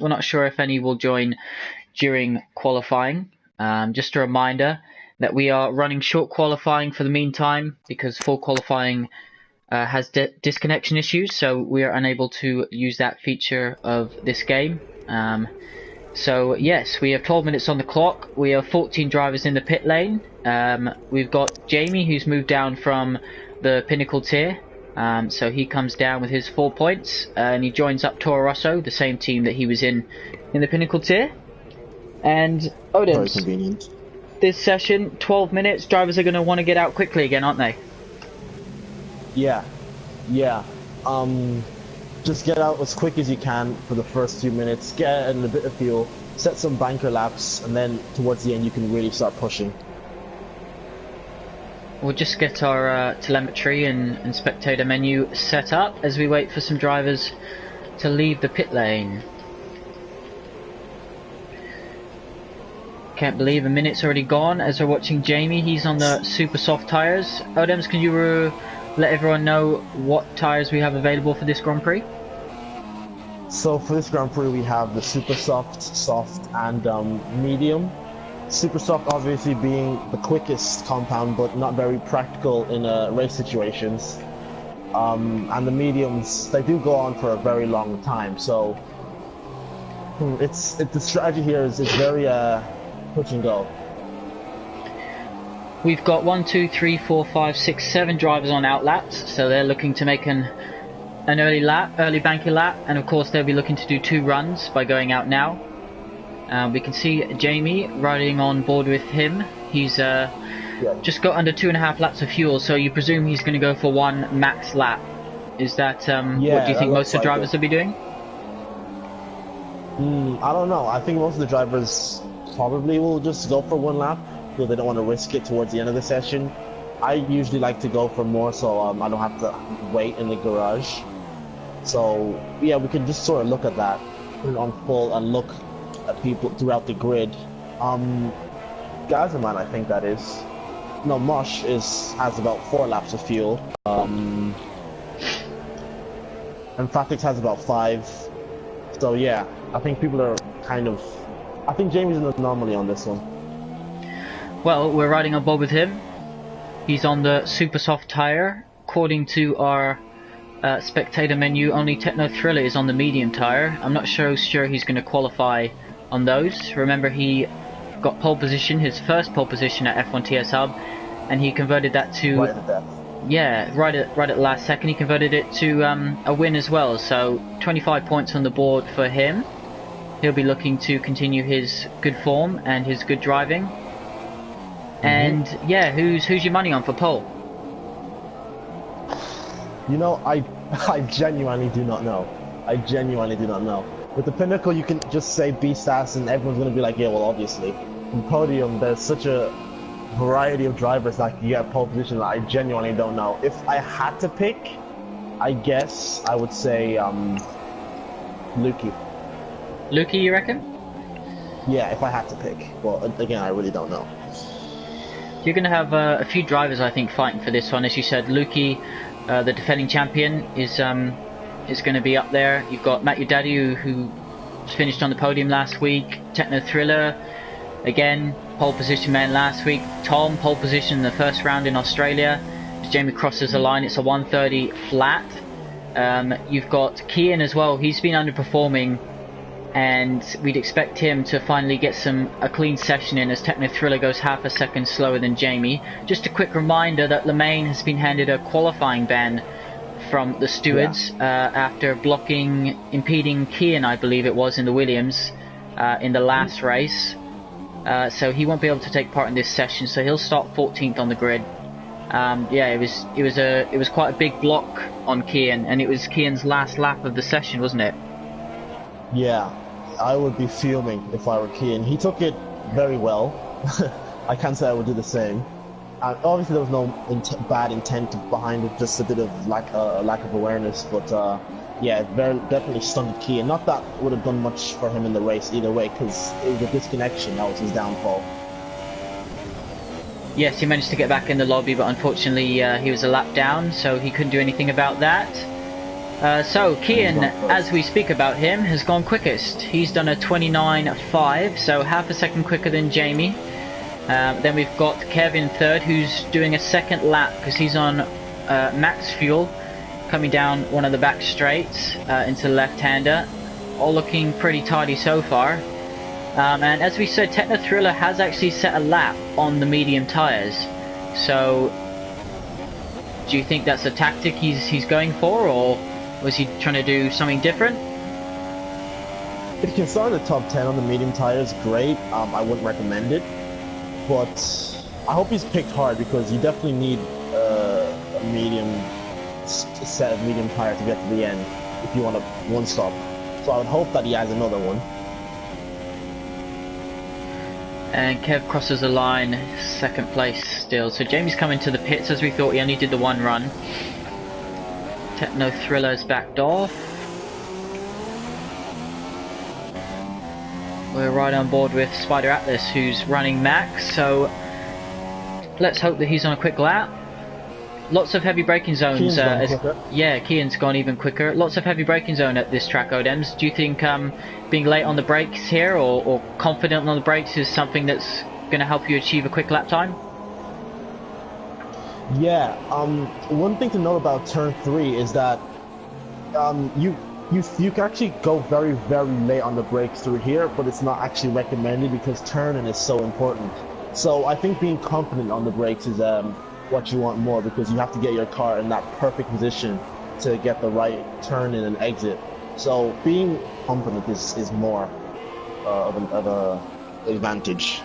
We're not sure if any will join during qualifying. Just a reminder that we are running short qualifying for the meantime because full qualifying has disconnection issues, so we are unable to use that feature of this game. So yes, we have 12 minutes on the clock. We have 14 drivers in the pit lane. We've got Jamie, who's moved down from the Pinnacle tier. So he comes down with his 4 points, and he joins up Toro Rosso, the same team that he was in the Pinnacle tier. And Odin, very convenient. This session, 12 minutes, drivers are going to want to get out quickly again, aren't they? Yeah. Just get out as quick as you can for the first few minutes, get in a bit of fuel, set some banker laps, and then towards the end you can really start pushing. We'll just get our telemetry and spectator menu set up as we wait for some drivers to leave the pit lane. Can't believe a minute's already gone as we're watching Jamie. He's on the super soft tyres. Odems, can you let everyone know what tyres we have available for this Grand Prix? So for this Grand Prix we have the super soft, soft and medium. Super soft obviously being the quickest compound but not very practical in race situations. And the mediums, they do go on for a very long time, so the strategy here is very touch and go. We've got 1, 2, 3, 4, 5, 6, 7 drivers on out laps, so they're looking to make an early banker lap, and of course they'll be looking to do 2 runs by going out now. We can see Jamie riding on board with him. He's just got under 2.5 laps of fuel, so you presume he's going to go for 1 max lap. Is that what do you think most of the drivers will be doing? I don't know. I think most of the drivers probably will just go for 1 lap because they don't want to risk it towards the end of the session. I usually like to go for more, so I don't have to wait in the garage. So yeah, we can just sort of look at that, put it on full, and look at people throughout the grid. Gazerman, I think that is. No, Mosh has about 4 laps of fuel. And Fatix has about 5. So yeah, I think people are I think Jamie's an anomaly on this one. Well, we're riding on board with him. He's on the super soft tyre. According to our spectator menu, only Techno Thriller is on the medium tyre. I'm not sure he's going to qualify on those. Remember, he got pole position, his first pole position at F1 TS Hub, and he converted that to right at death. Yeah, right at the last second. He converted it to a win as well. So 25 points on the board for him. He'll be looking to continue his good form and his good driving. And yeah, who's your money on for pole? You know, I genuinely do not know. I genuinely do not know. With the Pinnacle, you can just say B-Stas and everyone's going to be like, yeah, well, obviously. In Podium, there's such a variety of drivers that you get pole position that I genuinely don't know. If I had to pick, I guess I would say Lukey. Lukey, you reckon? Yeah, if I had to pick. Well, again, I really don't know. You're going to have a few drivers, I think, fighting for this one. As you said, Lukey, the defending champion, is going to be up there. You've got Matt Daddy, who finished on the podium last week. Techno Thriller, again, pole position man last week. Tom, pole position in the first round in Australia. As Jamie crosses the line, it's a 130 flat. You've got Kian as well. He's been underperforming, and we'd expect him to finally get a clean session in as Techno Thriller goes half a second slower than Jamie. Just a quick reminder that Lemaine has been handed a qualifying ban from the stewards after impeding Kian, I believe it was, in the Williams in the last race. So he won't be able to take part in this session, so he'll start 14th on the grid. Yeah, it was quite a big block on Kian, and it was Kian's last lap of the session, wasn't it? Yeah, I would be fuming if I were Kian. He took it very well. I can't say I would do the same. Obviously, there was no bad intent behind it, just a bit of lack of awareness. But yeah, definitely stunted Kian. Not that it would have done much for him in the race either way, because it was a disconnection. That was his downfall. Yes, he managed to get back in the lobby, but unfortunately he was a lap down, so he couldn't do anything about that. So Kian, as we speak about him, has gone quickest. He's done a 29.5, so half a second quicker than Jamie. Then we've got Kevin third, who's doing a second lap because he's on max fuel, coming down one of the back straights into left-hander. All looking pretty tidy so far. And as we said, Techno Thriller has actually set a lap on the medium tyres. So, do you think that's a tactic he's going for, or was he trying to do something different? If you can start in the top 10 on the medium tires, great. I wouldn't recommend it. But I hope he's picked hard, because you definitely need a medium set of medium tires to get to the end if you want a one stop. So I would hope that he has another one. And Kev crosses the line, second place still. So Jamie's coming to the pits as we thought. He only did the one run. Techno Thriller's backed off. We're right on board with Spider Atlas, who's running max. So let's hope that he's on a quick lap. Lots of heavy braking zones. Yeah, Kian's gone even quicker. Lots of heavy braking zone at this track, Odems. Do you think being late on the brakes here, or confident on the brakes, is something that's going to help you achieve a quick lap time? Yeah. One thing to note about turn 3 is that you can actually go very, very late on the brakes through here, but it's not actually recommended because turning is so important. So I think being confident on the brakes is what you want more, because you have to get your car in that perfect position to get the right turn in and exit. So being confident is more of an advantage.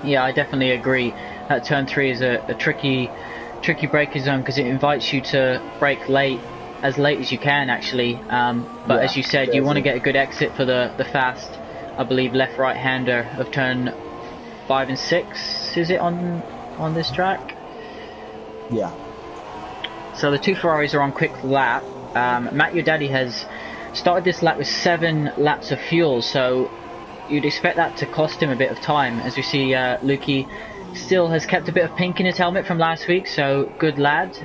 Yeah, I definitely agree. That turn 3 is a tricky braking zone because it invites you to brake as late as you can actually. But as you said, you want to get a good exit for the fast, I believe, left-right hander of turn 5 and 6. Is it on this track? Yeah. So the two Ferraris are on quick lap. Matt, your daddy, has started this lap with 7 laps of fuel, so you'd expect that to cost him a bit of time. As we see, Lukey still has kept a bit of pink in his helmet from last week, so good lad.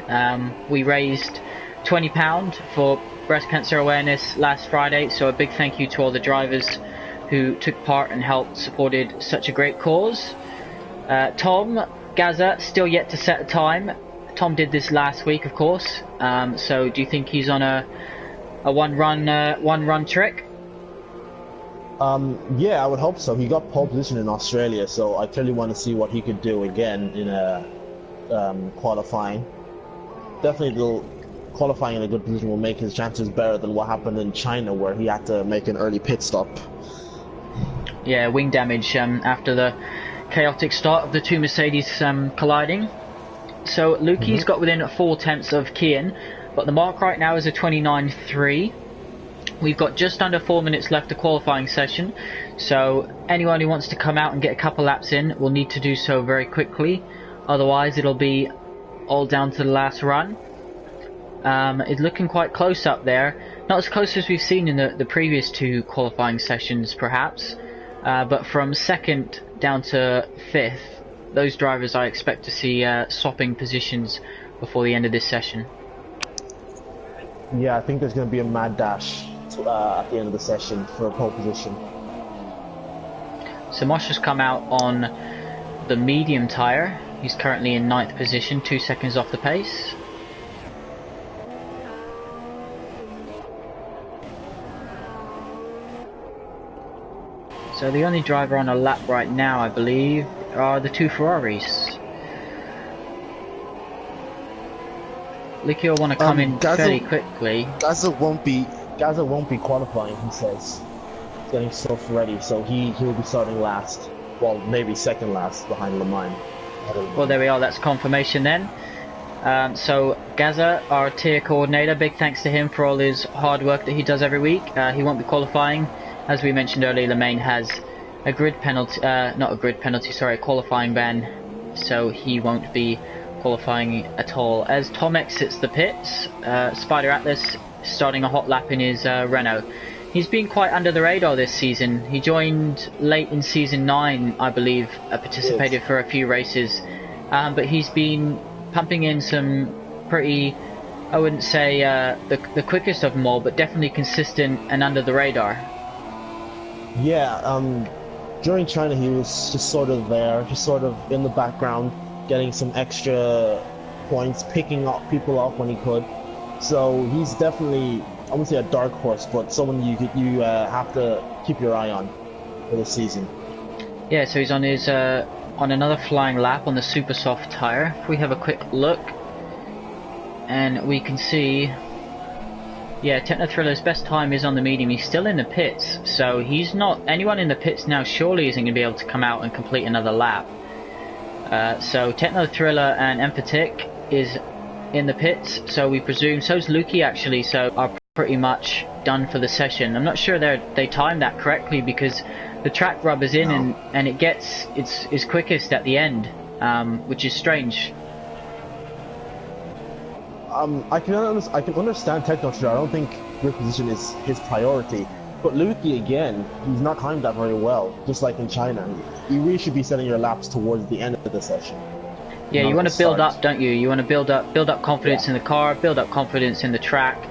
We raised £20 for breast cancer awareness last Friday, so a big thank you to all the drivers who took part and helped supported such a great cause. Tom Gaza still yet to set a time. Tom did this last week, of course. So do you think he's on a one run trick? Yeah, I would hope so. He got pole position in Australia, so I clearly want to see what he could do again in qualifying. Definitely the qualifying in a good position will make his chances better than what happened in China, where he had to make an early pit stop. Yeah, wing damage after the chaotic start of the two Mercedes colliding. So Lukey's got within 4 tenths of Kian, but the mark right now is a 29.3. We've got just under 4 minutes left of qualifying session, so anyone who wants to come out and get a couple laps in will need to do so very quickly. Otherwise it'll be all down to the last run. It's looking quite close up there. Not as close as we've seen in the previous 2 qualifying sessions perhaps, but from 2nd down to 5th, those drivers I expect to see swapping positions before the end of this session. Yeah, I think there's going to be a mad dash at the end of the session for a pole position. So Mosh has come out on the medium tyre. He's currently in 9th position, 2 seconds off the pace. So the only driver on a lap right now, I believe, are the 2 Ferraris. Lukey will want to come in fairly quickly. Gaza won't be qualifying, he says. He's getting stuff ready, so he'll be starting last. Well, maybe second last behind Le Mans. Well, there we are, that's confirmation then. So Gaza, our tier coordinator, big thanks to him for all his hard work that he does every week. He won't be qualifying. As we mentioned earlier, Le Mans has a grid penalty, a qualifying ban, so he won't be qualifying at all. As Tom exits the pits, Spider Atlas starting a hot lap in his Renault. He's been quite under the radar this season. He joined late in season 9, I believe, participated for a few races, but he's been pumping in some pretty I wouldn't say the quickest of them all, but definitely consistent and under the radar. Yeah, during China he was just sort of there, just sort of in the background, getting some extra points, picking up people up when he could. So he's definitely, I wouldn't say a dark horse, but someone you have to keep your eye on for this season. Yeah, so he's on his on another flying lap on the super soft tire. If we have a quick look, and we can see, yeah, Techno Thriller's best time is on the medium. He's still in the pits, so he's not, anyone in the pits now surely isn't going to be able to come out and complete another lap. So Techno Thriller and Emphatic is in the pits, so we presume, so's Lukey actually, so are pretty much done for the session. I'm not sure they timed that correctly because the track rub is in, and it gets it's quickest at the end, which is strange. I can understand Techno Thriller. I don't think your position is his priority. But Lukey, again, he's not timed that very well, just like in China. You really should be setting your laps towards the end of the session. Yeah, you want to build up, don't you? You want to build up confidence in the car, build up confidence in the track.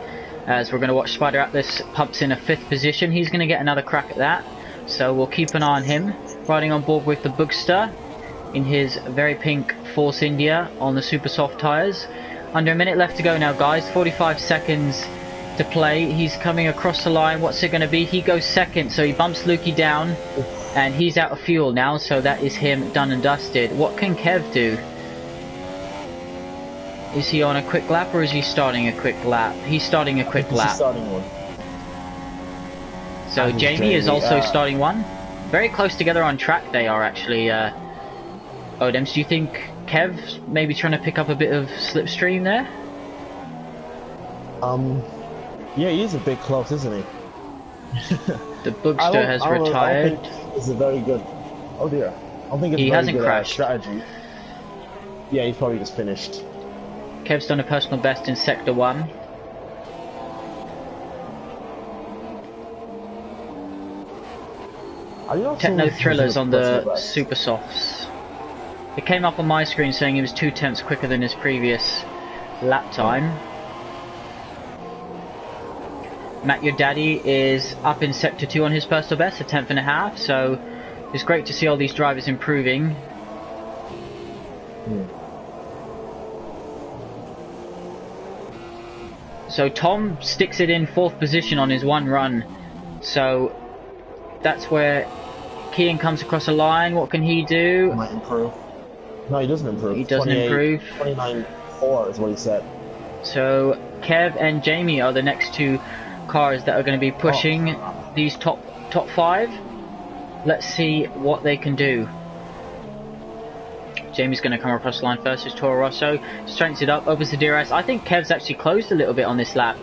As we're going to watch Spider Atlas pumps in a 5th position. He's going to get another crack at that. So we'll keep an eye on him. Riding on board with the Boogster in his very pink Force India on the super soft tyres. Under a minute left to go now, guys. 45 seconds to play. He's coming across the line. What's it going to be? He goes second, so he bumps Lukey down, and he's out of fuel now, so that is him done and dusted. What can Kev do? Is he on a quick lap, or is he starting a quick lap? He's starting a quick lap. He's starting one. So Jamie is also starting one. Very close together on track they are actually. Odems, do you think Kev's maybe trying to pick up a bit of slipstream there? Yeah, he is a bit close, isn't he? The Boogster has retired. I don't think it's a very good. Oh dear. I don't think it's he a very hasn't good crashed. Strategy. Yeah, he's probably just finished. Kev's done a personal best in Sector 1. Techno Thriller's on the Super Softs. It came up on my screen saying he was 0.2 quicker than his previous lap time. Matt Your Daddy is up in Sector 2 on his personal best, a 10.5, so it's great to see all these drivers improving. So Tom sticks it in 4th position on his one run, so that's where Kian comes across a line. What can he do? Might improve. No, he doesn't improve. He doesn't improve. 29.4 is what he said. So Kev and Jamie are the next two cars that are going to be pushing these top 5. Let's see what they can do. Jamie's going to come across the line first. It's Toro Rosso. Strengthens it up, opens the DRS. I think Kev's actually closed a little bit on this lap.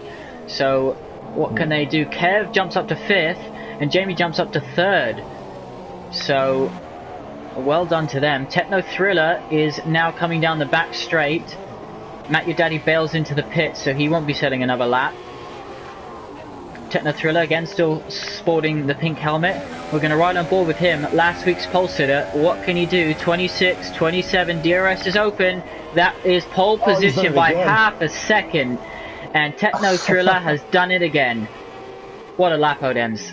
So what can they do? Kev jumps up to 5th and Jamie jumps up to 3rd. So well done to them. Techno Thriller is now coming down the back straight. Matt Your Daddy bails into the pit, so he won't be setting another lap. Techno Thriller again still sporting the pink helmet. We're going to ride on board with him. Last week's pole sitter. What can he do? 26, 27. DRS is open. That is pole position by half a second. And Techno Thriller has done it again. What a lap, Odems.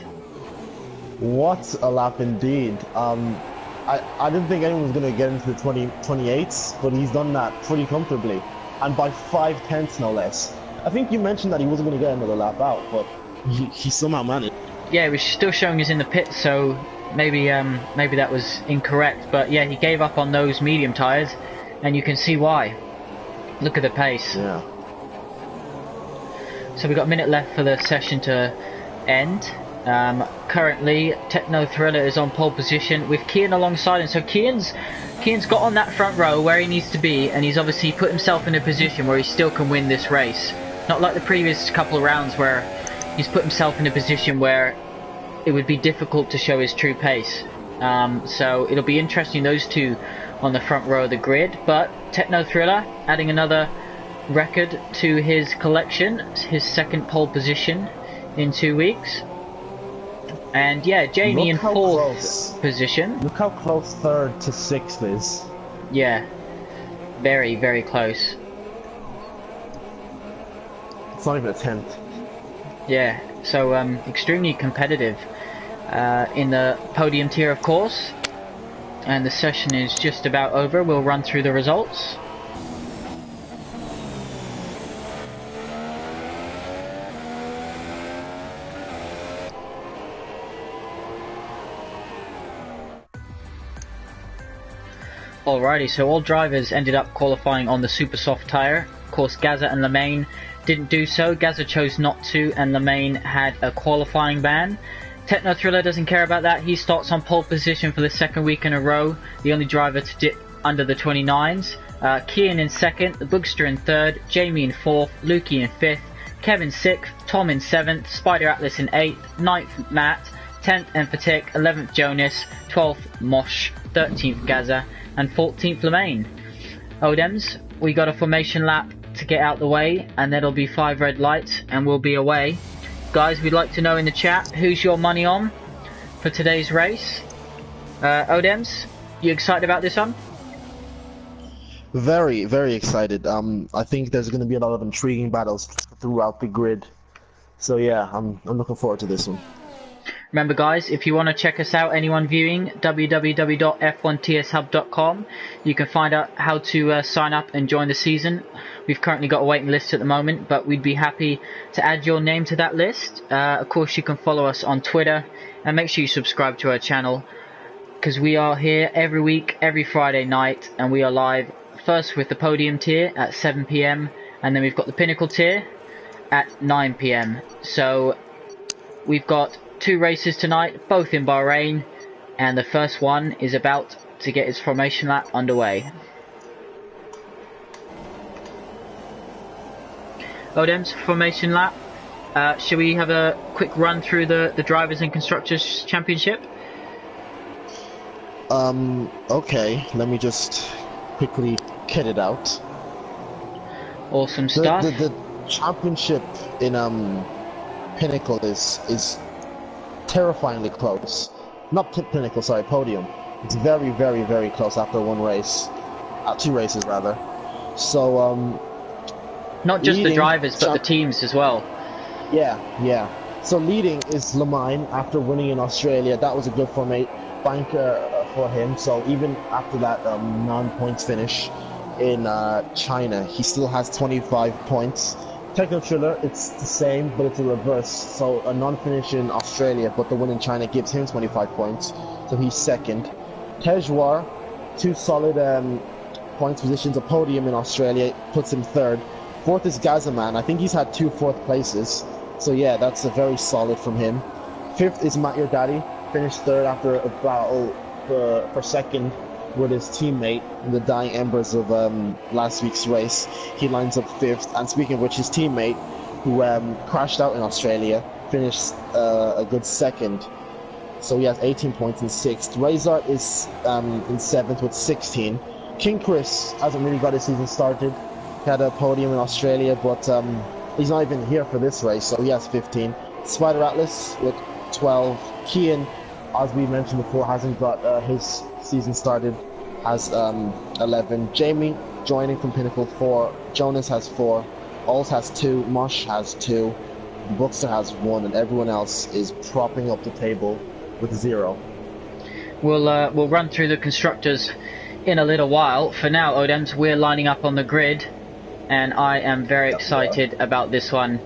What a lap indeed. I didn't think anyone was going to get into the 28s, but he's done that pretty comfortably. And by 5/10 no less. I think you mentioned that he wasn't going to get another lap out, but he somehow managed. Yeah, it was still showing us in the pit, so maybe that was incorrect. But yeah, he gave up on those medium tyres, and you can see why. Look at the pace. Yeah. So we've got a minute left for the session to end. Currently, Techno Thriller is on pole position with Kian alongside him. So Kian's got on that front row where he needs to be, and he's obviously put himself in a position where he still can win this race. Not like the previous couple of rounds where he's put himself in a position where it would be difficult to show his true pace. So it'll be interesting, those two on the front row of the grid. But Techno Thriller adding another record to his collection, his 2nd pole position in 2 weeks. And yeah, Jamie in 4th position. Look how close 3rd to 6th is. Yeah, very, very close. It's not even a tenth. Yeah, so extremely competitive in the podium tier, of course. And the session is just about over. We'll run through the results. Alrighty, so all drivers ended up qualifying on the super soft tyre. Of course, Gaza and Lemaine didn't do so. Gaza chose not to, and Lemaine had a qualifying ban. Techno Thriller doesn't care about that. He starts on pole position for the second week in a row, the only driver to dip under the 29s. Kian in second, the Boogster in third, Jamie in fourth, Lukey in fifth, Kevin sixth, Tom in seventh, Spider Atlas in eighth, ninth Matt, 10th Empatic, 11th Jonas, 12th Mosh, 13th Gaza, and 14th Lemaine. Odems, we got a formation lap to get out the way, and there'll be 5 red lights, and we'll be away. Guys, we'd like to know in the chat, who's your money on for today's race? Odems, you excited about this one? Very, very excited. I think there's going to be a lot of intriguing battles throughout the grid. So yeah, I'm looking forward to this one. Remember guys, if you want to check us out, anyone viewing, www.f1tshub.com. You can find out how to sign up and join the season. We've currently got a waiting list at the moment, but we'd be happy to add your name to that list. Of course, you can follow us on Twitter, and make sure you subscribe to our channel, because we are here every week, every Friday night, and we are live first with the Podium tier at 7 PM, and then we've got the Pinnacle tier at 9 PM. So we've got 2 races tonight, both in Bahrain, and the first one is about to get its formation lap underway. Odems, formation lap. Should we have a quick run through the Drivers and Constructors Championship? Okay, let me just quickly get it out. Awesome stuff. The championship in Pinnacle is terrifyingly close. Not Pinnacle, sorry, Podium. It's very, very, very close after one race. 2 races rather. So not just the drivers, but the teams as well. Yeah. So leading is Lemaine after winning in Australia. That was a good banker for him. So even after that non-points finish in China, he still has 25 points. Techno Thriller, it's the same, but it's a reverse. So a non-finish in Australia, but the win in China gives him 25 points. So he's second. Tejwar, 2 solid points positions. A podium in Australia puts him third. Fourth is Gazaman. I think he's had 2 fourth places. So yeah, that's a very solid from him. Fifth is Matt Your Daddy. Finished third after a battle for second with his teammate in the dying embers of last week's race. He lines up 5th. And speaking of which, his teammate, who crashed out in Australia, finished a good 2nd. So he has 18 points in 6th. Razor is in 7th with 16. King Chris hasn't really got his season started. He had a podium in Australia, but he's not even here for this race, so he has 15. Spider Atlas with 12. Kian, as we mentioned before, hasn't got his season started, has 11. Jamie joining from Pinnacle 4. Jonas has 4. Alls has 2. Mosh has 2. Bookster has 1, and everyone else is propping up the table with 0. We'll run through the constructors in a little while. For now, Odems, we're lining up on the grid, and I am very excited about this one.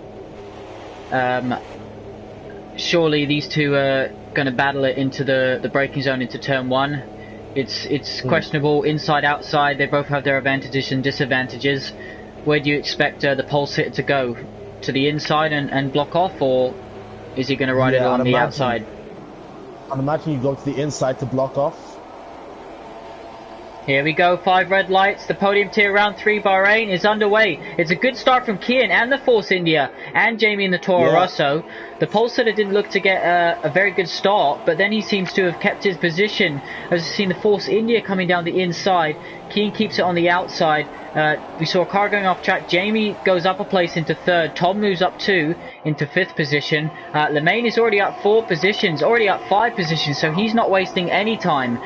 Surely these two are going to battle it into the braking zone into turn 1. It's questionable inside outside. They both have their advantages and disadvantages. Where do you expect the pole sitter to go? To the inside and block off, or is he going to ride it on the outside? I'd imagine you go to the inside to block off. Here we go, 5 red lights. The podium tier round 3 Bahrain is underway. It's a good start from Kian and the Force India and Jamie in the Toro Rosso. The pole sitter didn't look to get a very good start, but then he seems to have kept his position. As we've seen the Force India coming down the inside. Kian keeps it on the outside. We saw a car going off track. Jamie goes up a place into 3rd. Tom moves up 2 into 5th position. Lemaine is already up 4 positions, already up 5 positions, so he's not wasting any time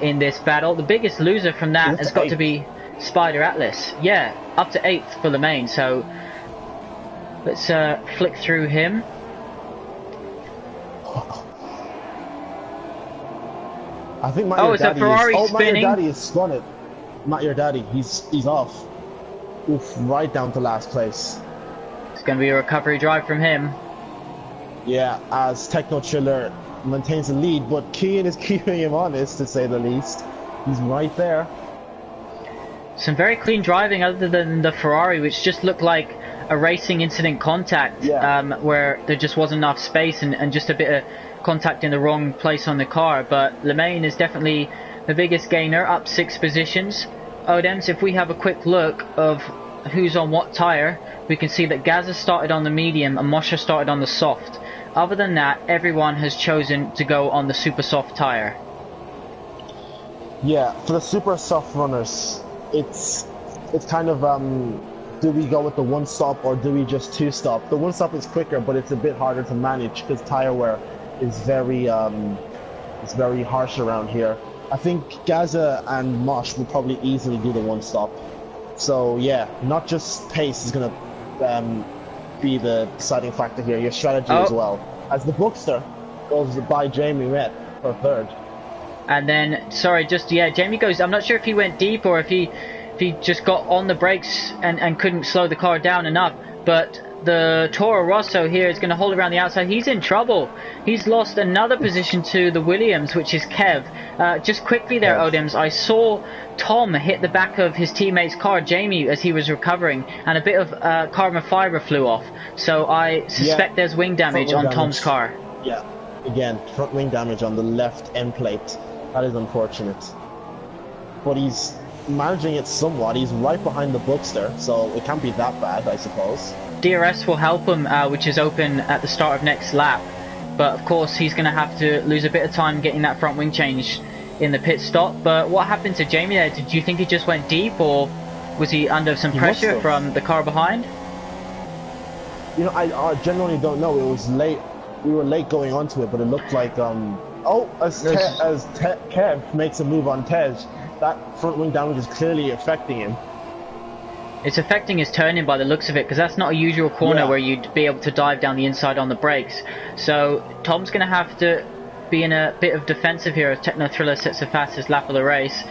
in this battle. The biggest loser from that has got to be Spider Atlas. Yeah, up to 8th for Lemaine, so Let's flick through him. I think it's a Ferrari spinning. Matt Your Daddy has spun it. Matt Your Daddy, he's off. Oof, right down to last place. It's going to be a recovery drive from him. Yeah, as Techno Chiller maintains the lead, but Kian is keeping him honest, to say the least. He's right there. Some very clean driving other than the Ferrari, which just looked like a racing incident contact, where there just wasn't enough space and just a bit of contact in the wrong place on the car. But Lemaine is definitely the biggest gainer, up 6 positions. Odems, if we have a quick look of who's on what tyre, we can see that Gaza started on the medium and Moshe started on the soft. Other than that, everyone has chosen to go on the super soft tyre. Yeah, for the super soft runners, it's kind of do we go with the one stop or do we just 2 stop? The one stop is quicker, but it's a bit harder to manage because tire wear is very harsh around here. I think Gaza and Mosh will probably easily do the one stop. So yeah, not just pace is gonna be the deciding factor here. Your strategy as well. As the Bookster goes by Jamie Met for 3rd. And then, Jamie goes, I'm not sure if he went deep or if he just got on the brakes and couldn't slow the car down enough. But the Toro Rosso here is going to hold around the outside. He's in trouble. He's lost another position to the Williams, which is Kev. Just quickly there, Odems, I saw Tom hit the back of his teammate's car, Jamie, as he was recovering, and a bit of carbon fibre flew off. So I suspect there's wing damage on Tom's car. Yeah, again, front wing damage on the left end plate. That is unfortunate. But he's managing it somewhat. He's right behind the Bookster, so it can't be that bad, I suppose. DRS will help him, which is open at the start of next lap. But of course, he's going to have to lose a bit of time getting that front wing change in the pit stop. But what happened to Jamie there? Did you think he just went deep, or was he under some pressure from the car behind? You know, I genuinely don't know. It was late. We were late going onto it, but it looked like as Kev makes a move on Tej, that front wing damage is clearly affecting him. It's affecting his turning by the looks of it, because that's not a usual corner where you'd be able to dive down the inside on the brakes. So Tom's going to have to be in a bit of defensive here as Techno Thriller sets the fastest lap of the race.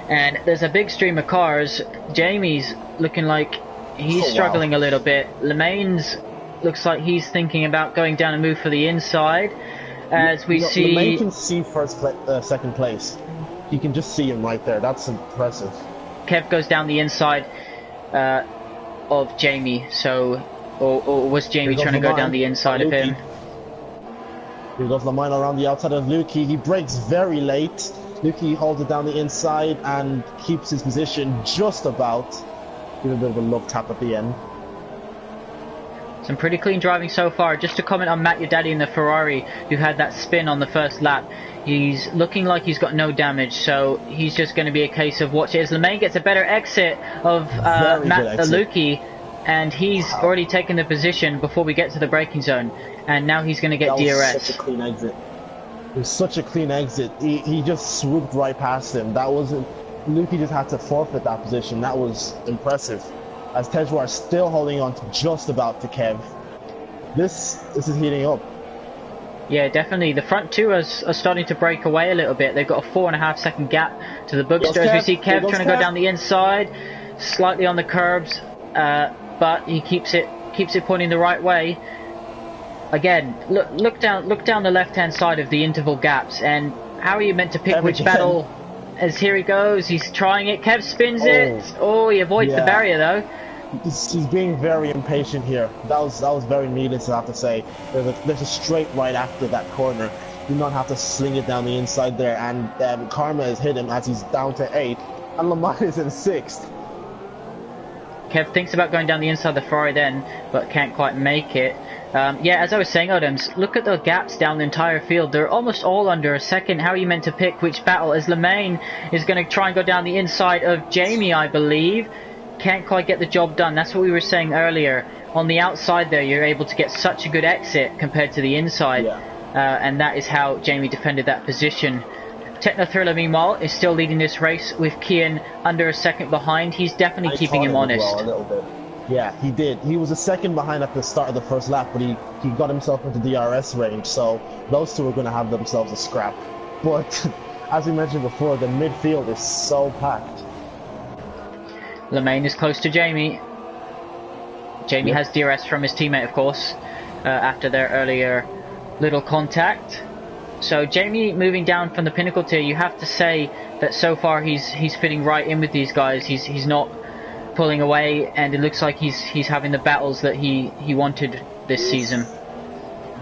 And there's a big stream of cars. Jamie's looking like he's struggling a little bit. Lemaine's looks like he's thinking about going down and move for the inside. As we see... Lemaine can see second place. You can just see him right there. That's impressive. Kev goes down the inside of Jamie, so or was Jamie trying to go down the inside of him? Here goes Lemaine around the outside of Lukey. He brakes very late. Lukey holds it down the inside and keeps his position just about. Give a bit of a look tap at the end. Some pretty clean driving so far. Just to comment on Matt Your Daddy in the Ferrari, who had that spin on the first lap. He's looking like he's got no damage, so he's just going to be a case of watch it. As Lemaine gets a better exit of Matt Lukey, and he's already taken the position before we get to the braking zone, and now he's going to get DRS. Such a clean exit. It was such a clean exit. He just swooped right past him. That wasn't... Lukey just had to forfeit that position. That was impressive. As Tejwar still holding on to just about to Kev. This is heating up. Yeah, definitely. The front two are starting to break away a little bit. They've got a 4.5 second gap to the Bookster. As we see Kev trying to go down the inside, slightly on the curbs, but he keeps it pointing the right way. Again, look down the left-hand side of the interval gaps, and how are you meant to pick which battle? As here he goes, he's trying it. Kev spins it. Oh, he avoids the barrier though. He's being very impatient here. That was very needless, I have to say. There's a straight right after that corner. You do not have to sling it down the inside there. And Karma has hit him as he's down to 8th, and Lamar is in 6th. Kev thinks about going down the inside of the Ferrari then, but can't quite make it. Yeah, as I was saying, Odems, look at the gaps down the entire field. They're almost all under a second. How are you meant to pick which battle? As Lemaine is going to try and go down the inside of Jamie, I believe. Can't quite get the job done. That's what we were saying earlier. On the outside there, you're able to get such a good exit compared to the inside. And that is how Jamie defended that position. Techno Thriller, meanwhile, is still leading this race with Kian under a second behind. He's definitely keeping him honest. Well, a little bit. Yeah, he did. He was a second behind at the start of the first lap, but he got himself into DRS range, so those two are going to have themselves a scrap. But as we mentioned before, the midfield is so packed. Lemaine is close to Jamie. Jamie has DRS from his teammate, of course, after their earlier little contact. So Jamie moving down from the pinnacle tier, you have to say that so far he's fitting right in with these guys. He's not pulling away, and it looks like he's having the battles that he wanted this season.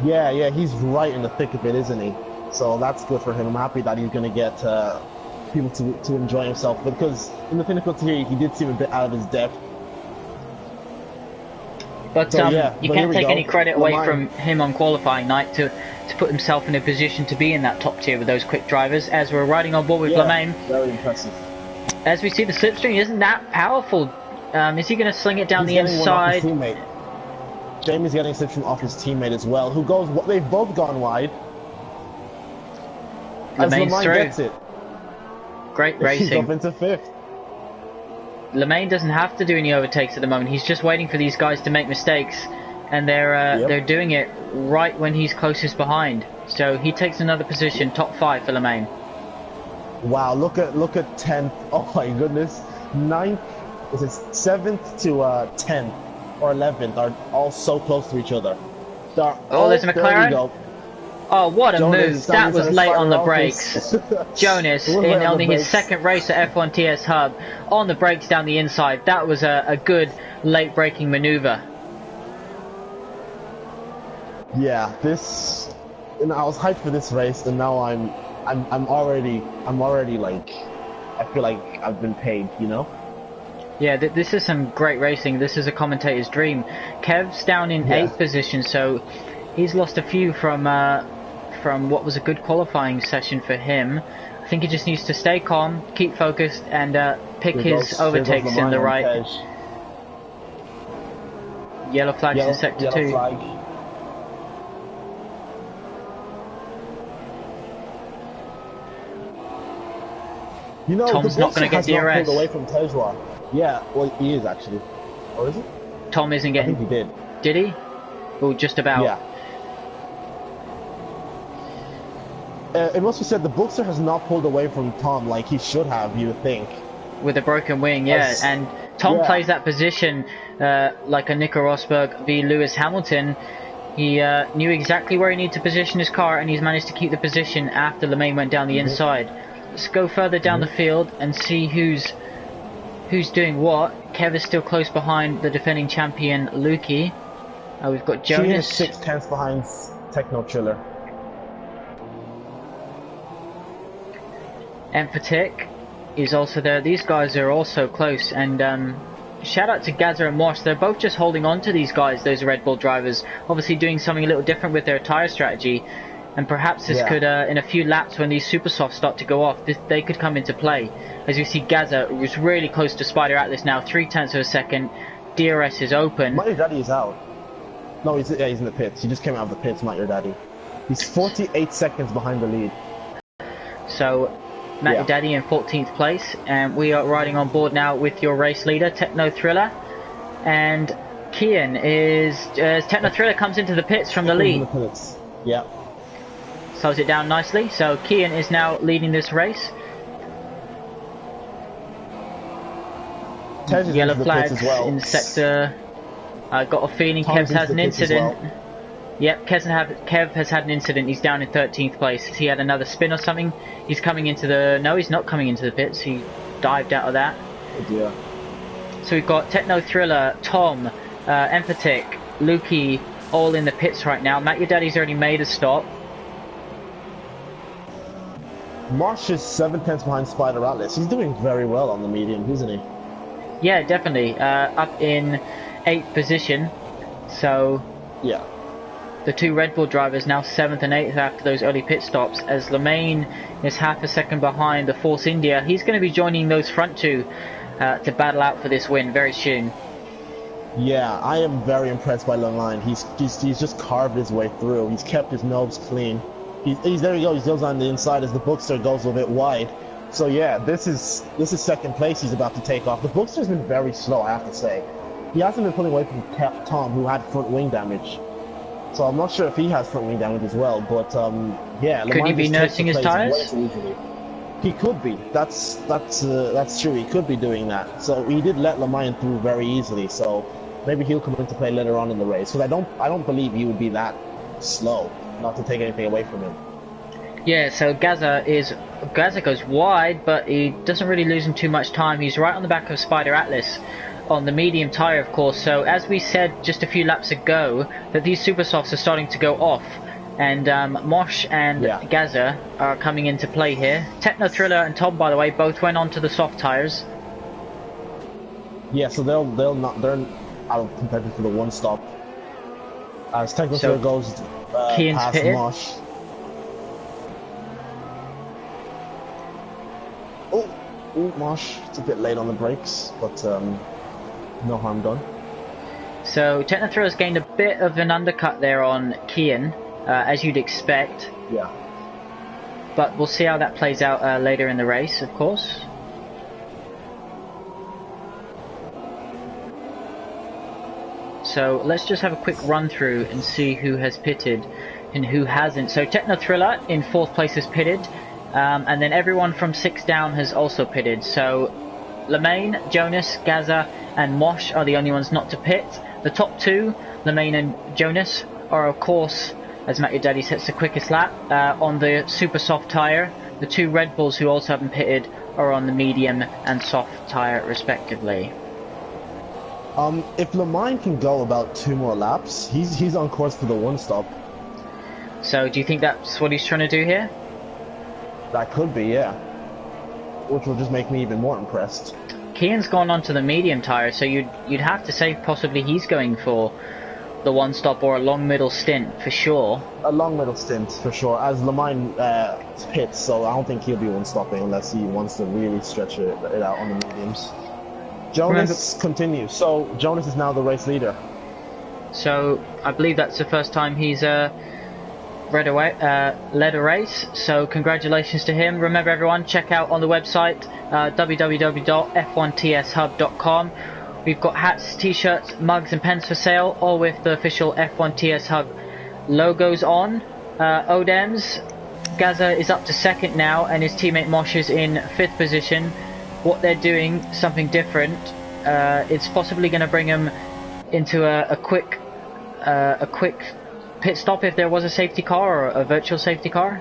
Yeah, he's right in the thick of it, isn't he? So that's good for him. I'm happy that he's going to get people to enjoy himself, because in the pinnacle tier he did seem a bit out of his depth. But so, you can't take any credit away from him on qualifying night to put himself in a position to be in that top tier with those quick drivers, as we're riding on board with Lemaine. Very impressive. As we see, the slipstream isn't that powerful. Is he going to sling it down the inside? Jamie's getting slipstream off his teammate as well, who goes. They've both gone wide. Lemaine's through. Gets it. Great racing. He's up into 5th. Lemaine doesn't have to do any overtakes at the moment. He's just waiting for these guys to make mistakes, and they're doing it right when he's closest behind. So he takes another position, top 5 for Lemaine. Wow, look at 10th. Oh my goodness, 9th, is it 7th to 10th or 11th are all so close to each other. There's a McLaren. There Oh, what a move! That was late on the brakes. Jonas, on his second race at F1 TS Hub, on the brakes down the inside. That was a good late braking maneuver. Yeah, I was hyped for this race, and now I'm already like, I feel like I've been paid, you know? Yeah, this is some great racing. This is a commentator's dream. Kev's down in 8th position, so he's lost a few from what was a good qualifying session for him. I think he just needs to stay calm, keep focused, and pick his overtakes in the right. Yellow flags in sector 2. Flag. You know, Tom's not going to get DRS. Away from Tejwa. Yeah, well, he is actually. Or is he? Tom isn't getting. I think he did. Did he? Oh, just about. Yeah. It must be said the Bookster has not pulled away from Tom like he should have, you would think. With a broken wing, yeah. And Tom plays that position like a Nico Rosberg v Lewis Hamilton. He knew exactly where he needed to position his car, and he's managed to keep the position after Lemaine went down the inside. Let's go further down the field and see who's doing what. Kev is still close behind the defending champion Lukey. We've got Jonas. 6/10 behind Techno Chiller. Emphatic is also there. These guys are also close, and shout out to Gaza and Moss. They're both just holding on to these guys, those Red Bull drivers, obviously doing something a little different with their tyre strategy, and perhaps this could, in a few laps when these super softs start to go off, they could come into play. As you see, Gaza was really close to Spider Atlas now, 0.3 of a second. DRS is open. Matt Your Daddy is out. No, he's in the pits. He just came out of the pits, Matt Your Daddy. He's 48 seconds behind the lead. So Matt Your Daddy in 14th place, and we are riding on board now with your race leader, Techno Thriller, and Kian is Techno Thriller comes into the pits from the lead. Yeah. Slows it down nicely. So Kian is now leading this race. Yellow flags in sector. I got a feeling Kev has an incident. Yep, Kev has had an incident. He's down in 13th place. He had another spin or something. He's coming into the... No, he's not coming into the pits. He dived out of that. Oh dear. So we've got Techno Thriller, Tom, Emphatic, Lukey, all in the pits right now. Matt Your Daddy's already made a stop. Marsh is 7/10 behind Spider Atlas. He's doing very well on the medium, isn't he? Yeah, definitely. Up in 8th position. So... Yeah. The two Red Bull drivers now 7th and 8th after those early pit stops, as Lemaine is half a second behind the Force India. He's going to be joining those front two to battle out for this win very soon. Yeah, I am very impressed by Lemaine. He's just carved his way through. He's kept his nose clean. He's there he goes. He goes on the inside as the Bookster goes a bit wide. So yeah, this is second place he's about to take off. The Bookster's been very slow, I have to say. he hasn't been pulling away from Tom, who had front wing damage. So I'm not sure if he has front wing damage as well. But yeah, Could he be nursing his tires? He could be. That's true. He could be doing that. So he did let Lemine through very easily. So maybe he'll come into play later on in the race. Because I don't believe he would be that slow. Not to take anything away from him. Yeah. So Gaza goes wide, but he doesn't really lose him too much time. He's right on the back of Spider Atlas on the medium tyre, of course. So as we said just a few laps ago, that these super softs are starting to go off. And Mosh and Gaza are coming into play here. Techno Thriller and Tom, by the way, both went onto the soft tires. Yeah, so they're out of contention for the one stop. As Techno Thriller goes past pitted. Mosh. Oh, Mosh! It's a bit late on the brakes, but no harm done. So Techno Thriller's gained a bit of an undercut there on Kian. As you'd expect. Yeah. But we'll see how that plays out later in the race, of course. So let's just have a quick run through and see who has pitted and who hasn't. So Techno Thriller in 4th place has pitted, and then everyone from 6 down has also pitted. So Lemaine, Jonas, Gaza and Mosh are the only ones not to pit. The top 2, Lemaine and Jonas, are of course, as Matt Your Daddy sets the quickest lap on the super soft tyre. The 2 Red Bulls who also haven't pitted are on the medium and soft tyre respectively. If Lemine can go about 2 more laps, he's on course for the 1 stop. So do you think that's what he's trying to do here? That could be, yeah. Which will just make me even more impressed. Kian's gone onto the medium tyre, so you'd have to say possibly he's going for the 1 stop or a long middle stint for sure. A long middle stint for sure, as Lemine pits, so I don't think he'll be 1 stopping unless he wants to really stretch it out on the mediums. Jonas continues, so Jonas is now the race leader. So I believe that's the first time he's led a race, so congratulations to him. Remember everyone, check out on the website www.f1tshub.com. We've got hats, t-shirts, mugs and pens for sale, all with the official F1 TS Hub logos on. Odems, Gaza is up to 2nd now and his teammate Mosh is in 5th position. What they're doing, something different. It's possibly going to bring him into a quick pit stop if there was a safety car or a virtual safety car.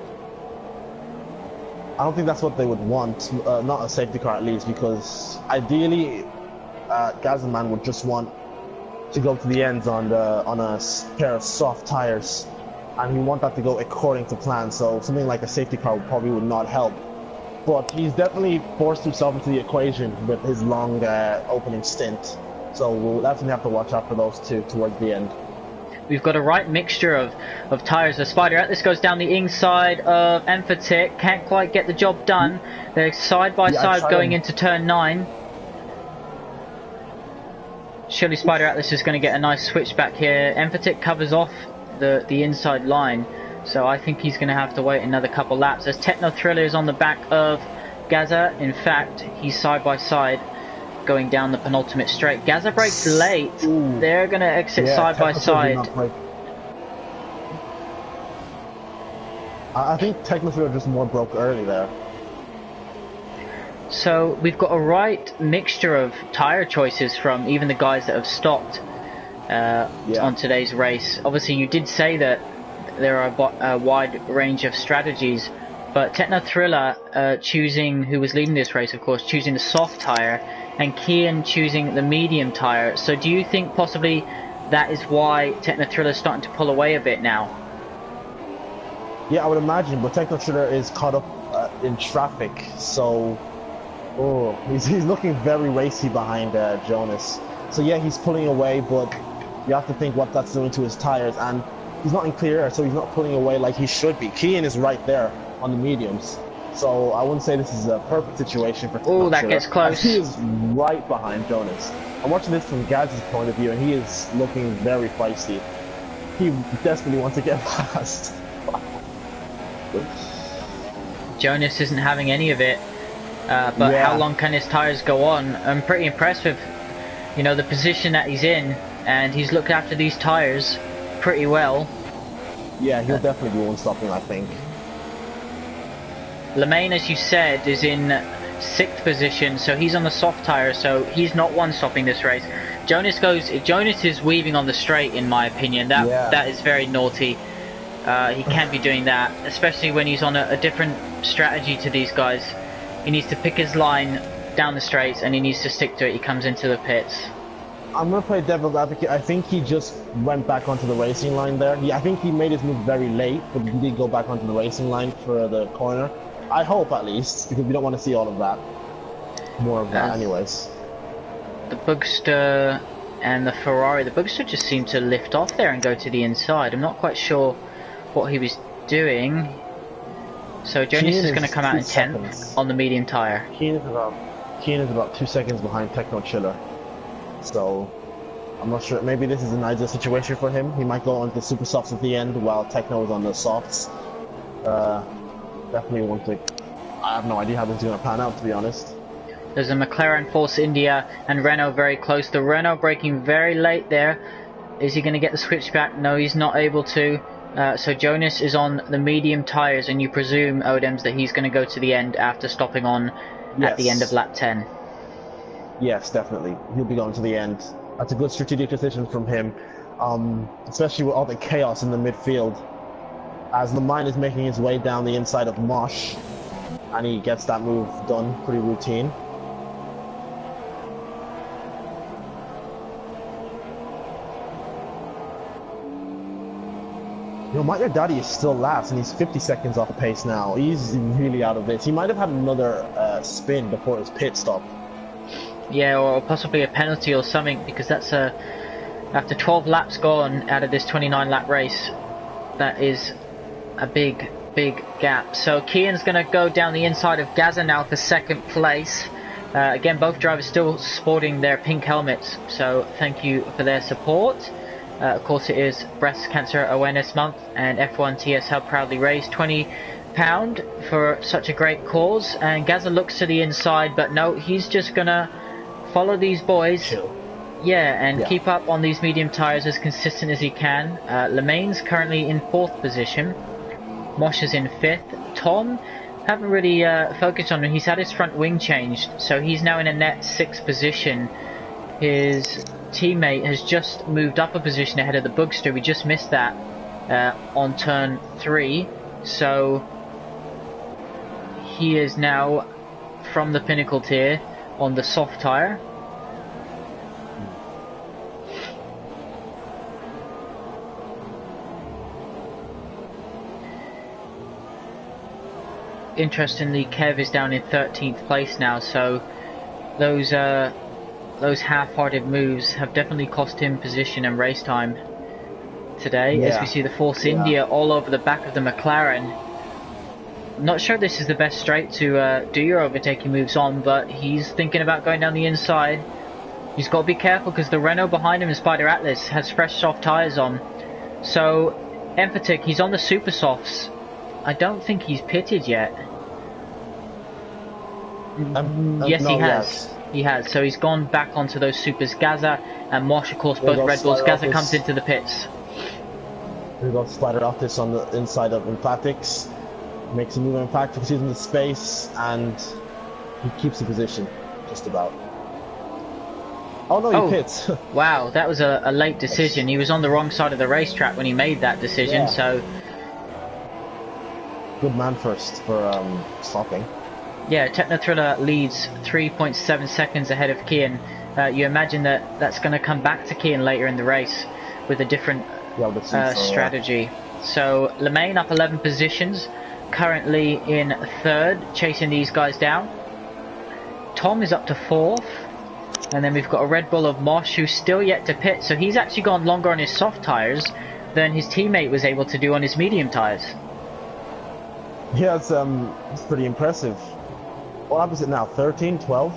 I don't think that's what they would want, not a safety car at least, because ideally Gazaman would just want to go to the ends on a pair of soft tires, and he want that to go according to plan. So something like a safety car probably would not help. But he's definitely forced himself into the equation with his long opening stint. So we'll definitely have to watch out for those 2 towards the end. We've got a right mixture of tyres. The Spider Atlas goes down the inside of Emphatic, can't quite get the job done. They're side by side going into turn 9. Surely Spider Atlas is going to get a nice switch back here. Emphatic covers off the inside line, so I think he's going to have to wait another couple laps. As Techno Thriller is on the back of Gaza. In fact, he's side by side going down the penultimate straight. Gaza brakes late. Ooh. They're going to exit side by side. I think Techno just more broke early there. So we've got a right mixture of tyre choices from even the guys that have stopped on today's race. Obviously you did say that there are a wide range of strategies, but Techno Thriller choosing, who was leading this race of course, choosing the soft tyre, and Kian choosing the medium tyre. So do you think possibly that is why Techno Thriller is starting to pull away a bit now? Yeah, I would imagine, but Techno Thriller is caught up in traffic, so he's looking very racy behind Jonas. So yeah, he's pulling away, but you have to think what that's doing to his tires, and he's not in clear air, so he's not pulling away like he should be. Kian is right there on the mediums, so I wouldn't say this is a perfect situation for Techno Thriller. That gets close. He is right behind Jonas. I'm watching this from Gaz's point of view, and he is looking very feisty. He desperately wants to get past. Jonas isn't having any of it, but how long can his tyres go on? I'm pretty impressed with you know, the position that he's in, and he's looked after these tyres pretty well. Yeah, he'll definitely be one stopping, I think. Lemaine, as you said, is in 6th position, so he's on the soft tyre, so he's not one stopping this race. Jonas is weaving on the straight, in my opinion. That is very naughty. He can't be doing that, especially when he's on a different strategy to these guys. He needs to pick his line down the straights, and he needs to stick to it. He comes into the pits. I'm going to play devil's advocate. I think he just went back onto the racing line there. I think he made his move very late, but he did go back onto the racing line for the corner. I hope, at least, because we don't want to see all of that. More of that, anyways. The Bugster and the Ferrari. The Bugster just seemed to lift off there and go to the inside. I'm not quite sure what he was doing. So Jonas is going to come out in 10th on the medium tyre. Keen is about 2 seconds behind Techno Chiller. So I'm not sure. Maybe this is an ideal situation for him. He might go on the super softs at the end while Techno is on the softs. Definitely want to. I have no idea how this is going to pan out, to be honest. There's a McLaren, Force India, and Renault very close. The Renault braking very late there. Is he going to get the switchback? No, he's not able to. So Jonas is on the medium tyres, and you presume, Odems, that he's going to go to the end after stopping on at the end of lap 10. Yes, definitely. He'll be going to the end. That's a good strategic decision from him, especially with all the chaos in the midfield. As Lemaine is making his way down the inside of Mosh, and he gets that move done, pretty routine. You know, Matt Daddy is still last, and he's 50 seconds off the pace now. He's really out of this. He might have had another spin before his pit stop. Yeah, or possibly a penalty or something, because that's after 12 laps gone out of this 29 lap race, that is a big gap. So Kian's going to go down the inside of Gaza now for 2nd place. Again, both drivers still sporting their pink helmets, so thank you for their support. Of course, it is Breast Cancer Awareness Month, and F1 TS Hub proudly raised £20 for such a great cause. And Gaza looks to the inside, but no, he's just going to follow these boys. Chill. Yeah, and keep up on these medium tyres as consistent as he can. Lemaine's currently in 4th position. Mosh is in 5th. Tom, haven't really focused on him. He's had his front wing changed, so he's now in a net 6th position. His teammate has just moved up a position ahead of the Bugster. We just missed that on turn 3. So he is now from the Pinnacle tier on the soft tyre. Interestingly, Kev is down in 13th place now, so those half-hearted moves have definitely cost him position and race time today, as we see the Force India all over the back of the McLaren. I'm not sure this is the best straight to do your overtaking moves on, but he's thinking about going down the inside. He's got to be careful because the Renault behind him in Spider Atlas has fresh soft tyres on. So Emphatic, he's on the super softs. I don't think he's pitted yet. Yes, no, he has. He has. So he's gone back onto those supers. Gaza and Mosh, of course, both Red Bulls. Gaza comes into the pits. We got Spider Optis on the inside of Emphatix. Makes a move on Emphatix, he's in the space, and he keeps the position, just about. Oh no, he pits. Wow, that was a late decision. He was on the wrong side of the racetrack when he made that decision, so... Good man first for stopping. Yeah, Techno Thriller leads 3.7 seconds ahead of Kian. You imagine that that's going to come back to Kian later in the race with a different strategy. So Lemaine up 11 positions, currently in 3rd, chasing these guys down. Tom is up to 4th, and then we've got a Red Bull of Mosh who's still yet to pit, so he's actually gone longer on his soft tyres than his teammate was able to do on his medium tyres. Yeah, it's pretty impressive. What lap is it now? 13, 12?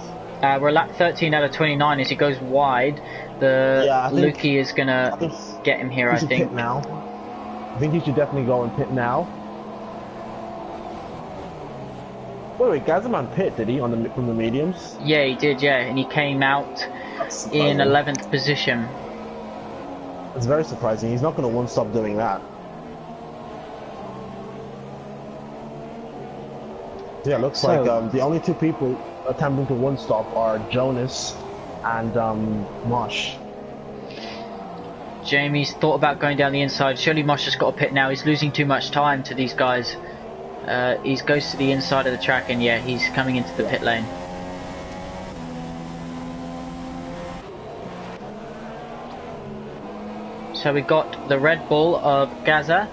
We're lap 13 out of 29 as he goes wide. Lukey is going to get him here, I think. Pit now. I think he should definitely go and pit now. Wait, Gazman pit, did he, from the mediums? Yeah, he did, yeah, and he came out in 11th position. It's very surprising. He's not going to one-stop doing that. Yeah, looks like the only two people attempting to one-stop are Jonas and Mosh. Jamie's thought about going down the inside. Surely Mosh has got a pit now. He's losing too much time to these guys. He goes to the inside of the track, and yeah, he's coming into the pit lane. So we've got the Red Bull of Gaza,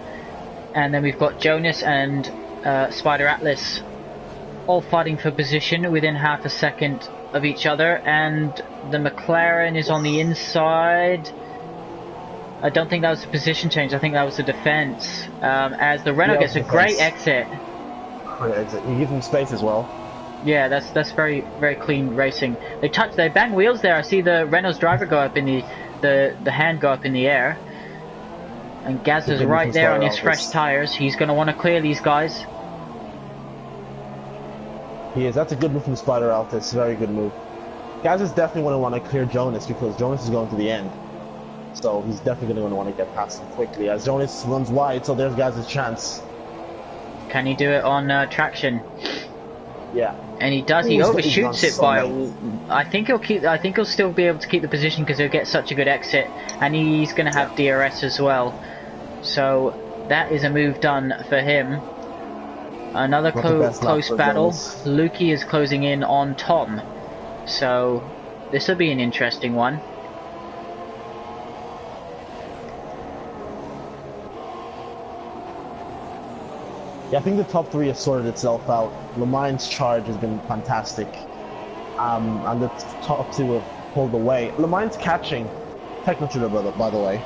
and then we've got Jonas and Spider Atlas all fighting for position within half a second of each other, and the McLaren is on the inside. I don't think that was a position change. I think that was a defense. As the Renault gets a great exit. Great exit. You give him space as well. Yeah, that's very very clean racing. They bang wheels there. I see the Renault's driver go up in the hand go up in the air, and Gazza's right there on his fresh tires. He's going to want to clear these guys. He is. That's a good move from Spider Altus. Very good move. Gazza's definitely going to want to clear Jonas because Jonas is going to the end. So he's definitely going to want to get past him quickly as Jonas runs wide. So there's Gazza's chance. Can he do it on traction? Yeah. And he does. He overshoots it by. I think he'll still be able to keep the position because he'll get such a good exit, and he's going to have DRS as well. So that is a move done for him. Another close battle. Lukey is closing in on Tom. So this will be an interesting one. Yeah, I think the top three has sorted itself out. Le Mans' charge has been fantastic. And the top two have pulled away. Le Mans catching Technotutor, by the way.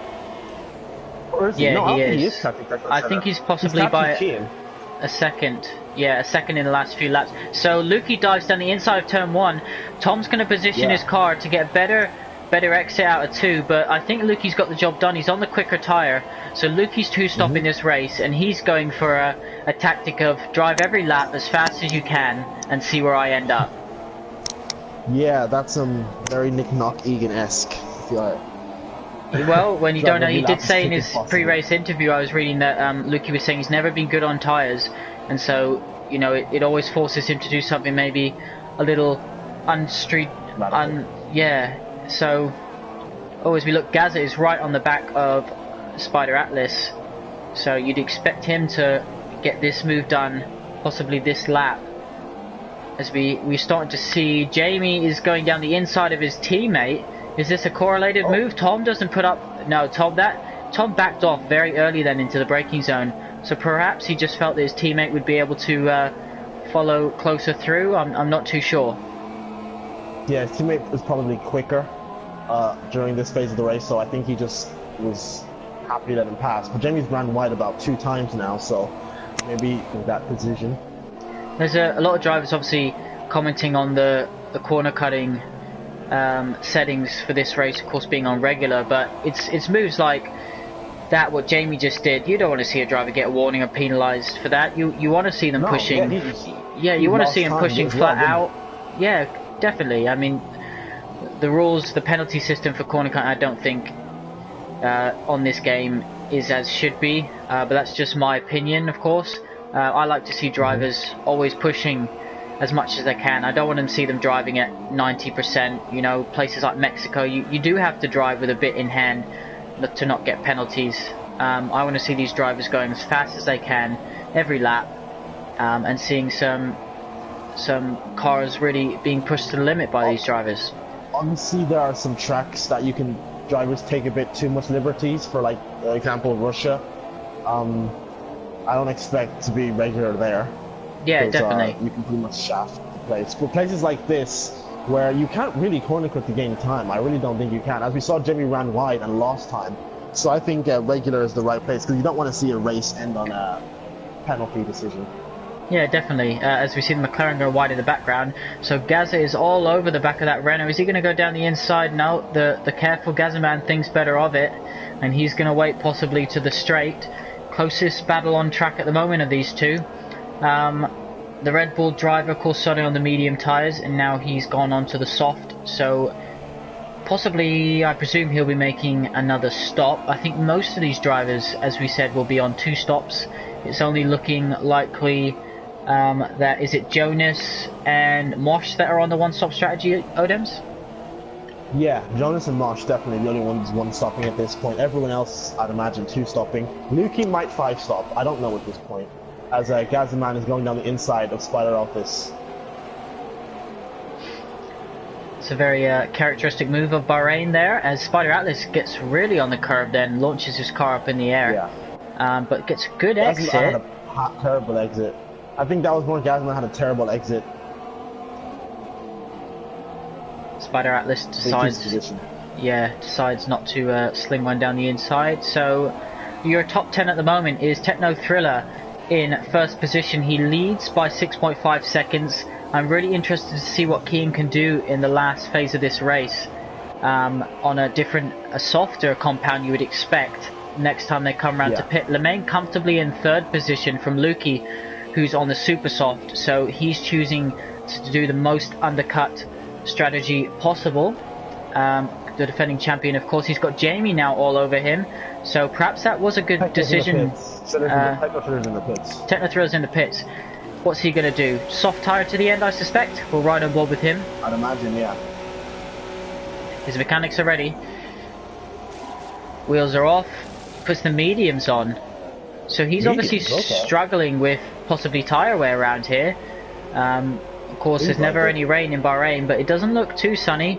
Or is he? No, I don't think he is catching Technotutor. I think he's possibly by a second. Yeah, a second in the last few laps. So Lukey dives down the inside of turn 1. Tom's going to position his car to get better exit out of 2, but I think Lukey's got the job done. He's on the quicker tyre, so Lukey's two-stopping this race, and he's going for a tactic of drive every lap as fast as you can and see where I end up. Yeah, that's very Nick Knock Egan-esque. Well, when you don't know, he did say in his pre-race interview, I was reading that Lukey was saying he's never been good on tyres, and so, you know, it always forces him to do something maybe a little yeah. So, as we look, Gaza is right on the back of Spider Atlas, so you'd expect him to get this move done, possibly this lap. As we're starting to see Jamie is going down the inside of his teammate. Is this a correlated move? Tom doesn't put up... No, Tom backed off very early then into the braking zone, so perhaps he just felt that his teammate would be able to follow closer through. I'm not too sure. Yeah, his teammate was probably quicker during this phase of the race, so I think he just was happy to let him pass. But Jamie's ran wide about 2 times now, so maybe in that position. There's a lot of drivers obviously commenting on the corner cutting settings for this race, of course being on regular, but it's moves like that, what Jamie just did. You don't want to see a driver get a warning or penalised for that. You want to see them pushing. You want to see him pushing flat out. Yeah, definitely. I mean, the rules, the penalty system for corner cut, I don't think on this game is as should be, but that's just my opinion, of course. I like to see drivers always pushing as much as they can. I don't want to see them driving at 90%. You know, places like Mexico, you do have to drive with a bit in hand to not get penalties. I want to see these drivers going as fast as they can every lap, and seeing some cars really being pushed to the limit by these drivers. Obviously, there are some tracks that drivers take a bit too much liberties. For like example, Russia. I don't expect to be regular there. Yeah, definitely. You can pretty much shaft the place. But places like this, where you can't really corner cut to gain time, I really don't think you can. As we saw, Jimmy ran wide and lost time. So I think regular is the right place, because you don't want to see a race end on a penalty decision. Yeah, definitely. As we see the McLaren go wide in the background. So Gaza is all over the back of that Renault. Is he going to go down the inside? No, the careful Gaza man thinks better of it, and he's going to wait possibly to the straight. Closest battle on track at the moment of these two. the Red Bull driver, of course, started on the medium tyres, and now he's gone on to the soft. So possibly, I presume he'll be making another stop. I think most of these drivers, as we said, will be on 2 stops. It's only looking likely that is it Jonas and Mosh that are on the 1-stop strategy, Odems? Yeah, Jonas and Mosh definitely the only ones 1-stopping at this point. Everyone else, I'd imagine, 2-stopping. Lukey might 5-stop. I don't know at this point, as Gazaman is going down the inside of Spider Office. It's a very characteristic move of Bahrain there, as Spider Atlas gets really on the curve, then launches his car up in the air. Yeah. But gets a good exit. Had a terrible exit. I think that was when Gazaman had a terrible exit. Spider Atlas decides not to sling one down the inside. So your top 10 at the moment is Techno Thriller in first position. He leads by 6.5 seconds. I'm really interested to see what Kian can do in the last phase of this race on a softer compound you would expect next time they come around to pit. Lemaine comfortably in third position from Lukey, who's on the super soft, so he's choosing to do the most undercut strategy possible. The defending champion, of course, he's got Jamie now all over him, so perhaps that was a good decision. Techno Thriller's in the pits. Techno Thriller's in the pits. What's he going to do? Soft tyre to the end, I suspect. We'll ride on board with him. I'd imagine, yeah. His mechanics are ready. Wheels are off. Puts the mediums on. So he's obviously struggling with possibly tyre wear around here. Of course, there's never any rain in Bahrain, but it doesn't look too sunny.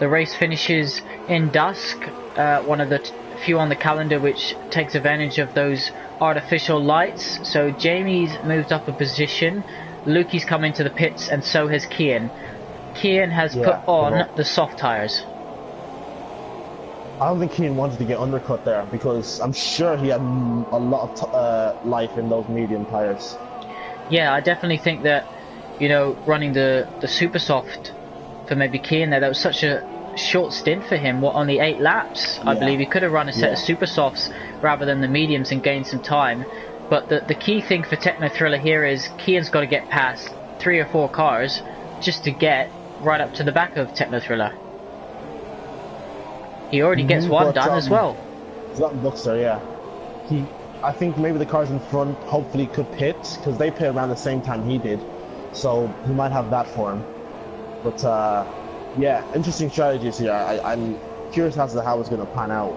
The race finishes in dusk. One of the few on the calendar which takes advantage of those artificial lights. So Jamie's moved up a position. Lukey's come into the pits, and so has Kian. Kian has put on the soft tyres. I don't think Kian wanted to get undercut there, because I'm sure he had a lot of life in those medium tyres. Yeah, I definitely think that, you know, running the super soft for maybe Kian there, that was such a short stint for him. What, only 8 laps? I believe he could have run a set of super softs rather than the mediums and gained some time. But the key thing for Techno Thriller here is Kian's got to get past 3 or 4 cars just to get right up to the back of Techno Thriller. He already gets one done as well. He's got Buckster, yeah. I think maybe the cars in front hopefully could pit, because they pit around the same time he did. So he might have that for him. But yeah, interesting strategies here. I'm curious as to how it's going to pan out.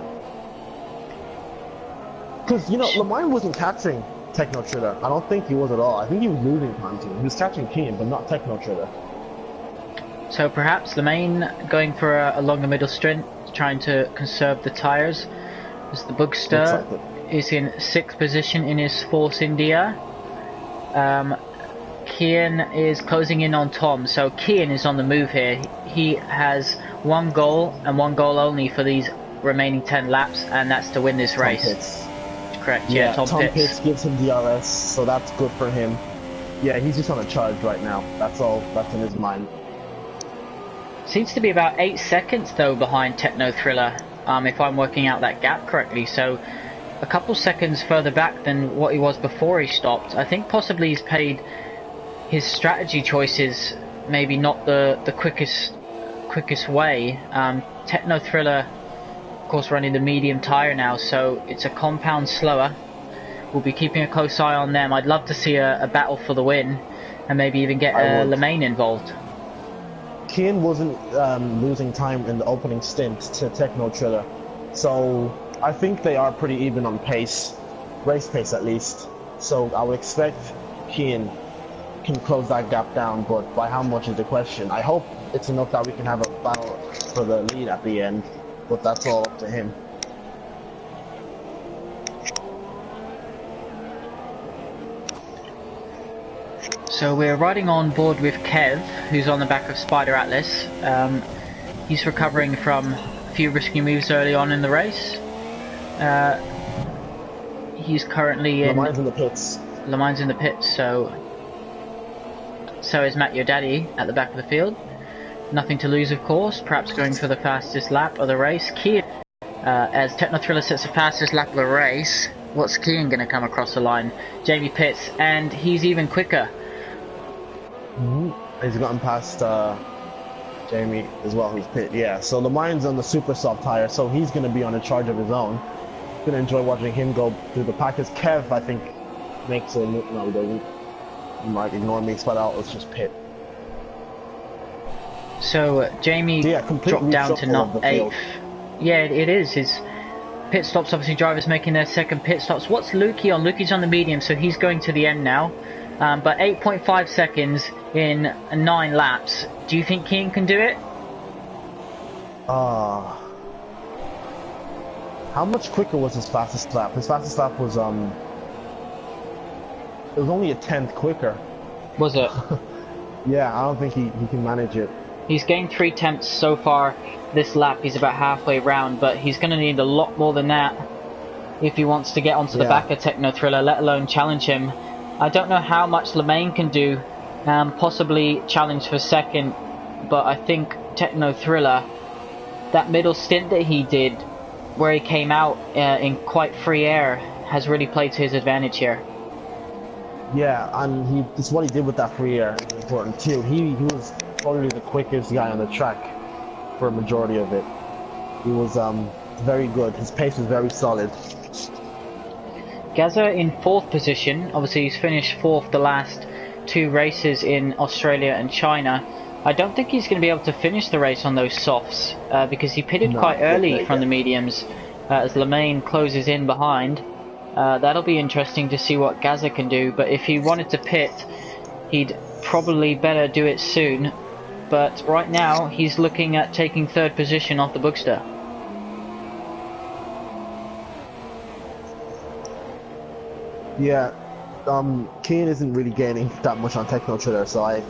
Because, you know, Lamine wasn't catching Techno Thriller. I don't think he was at all. I think he was losing time to him. He was catching Kian, but not Techno Thriller. So perhaps Lamine going for a longer middle stint, trying to conserve the tyres. As the Bugster is in 6th position in his Force India. Kian is closing in on Tom, so Kian is on the move here. He has 1 goal and 1 goal only for these remaining 10 laps, and that's to win this race. Pitts. Correct, yeah, Tom Pitts gives him DRS, so that's good for him. Yeah, he's just on a charge right now. That's all that's in his mind. Seems to be about 8 seconds though behind Techno Thriller, if I'm working out that gap correctly. So a couple seconds further back than what he was before he stopped. I think possibly he's paid his strategy choices maybe not the quickest way. Techno Thriller, of course, running the medium tyre now, so it's a compound slower. We'll be keeping a close eye on them. I'd love to see a battle for the win, and maybe even get Lemane involved. Kian wasn't losing time in the opening stint to Techno Thriller, so I think they are pretty even on pace, race pace at least. So I would expect Kian can close that gap down, but by how much is the question. I hope it's enough that we can have a battle for the lead at the end, but that's all up to him. So we're riding on board with Kev, who's on the back of Spider Atlas. He's recovering from a few risky moves early on in the race. He's currently in... Lamine's in the pits. Lamine's in the pits, so is Matt, your daddy, at the back of the field. Nothing to lose, of course. Perhaps going for the fastest lap of the race. Kian, as Techno Thriller sets the fastest lap of the race, what's Kian going to come across the line? Jamie pits, and he's even quicker. He's gotten past Jamie as well, who's pit. Yeah, so Lemine's on the super soft tire, so he's going to be on a charge of his own. Going to enjoy watching him go through the pack. As Kev, I think, makes a no, he doesn't. He might ignore me. Spot out. Let's just pit. So Jamie dropped down to not 8th. Yeah, it is. His pit stops, obviously drivers making their second pit stops. What's Lukey on? Lukey's on the medium, so he's going to the end now. But 8.5 seconds in 9 laps. Do you think Keane can do it? How much quicker was his fastest lap? His fastest lap was it was only a 10th quicker. Was it? Yeah, I don't think he can manage it. He's gained 3 tenths so far this lap. He's about halfway round, but he's going to need a lot more than that if he wants to get onto the back of Techno Thriller, let alone challenge him. I don't know how much Lemaine can do, possibly challenge for second, but I think Techno Thriller, that middle stint that he did, where he came out in quite free air, has really played to his advantage here. Yeah, and it's what he did with that free air is important too. He was probably the quickest guy on the track for a majority of it. He was very good. His pace was very solid. Gaza in 4th position. Obviously he's finished 4th the last 2 races in Australia and China. I don't think he's going to be able to finish the race on those softs because he pitted quite early from the mediums as Lemaine closes in behind. That'll be interesting to see what Gaza can do, but if he wanted to pit, he'd probably better do it soon. But right now, he's looking at taking 3rd position off the Bookster. Yeah, Kane isn't really gaining that much on Techno Thriller, so I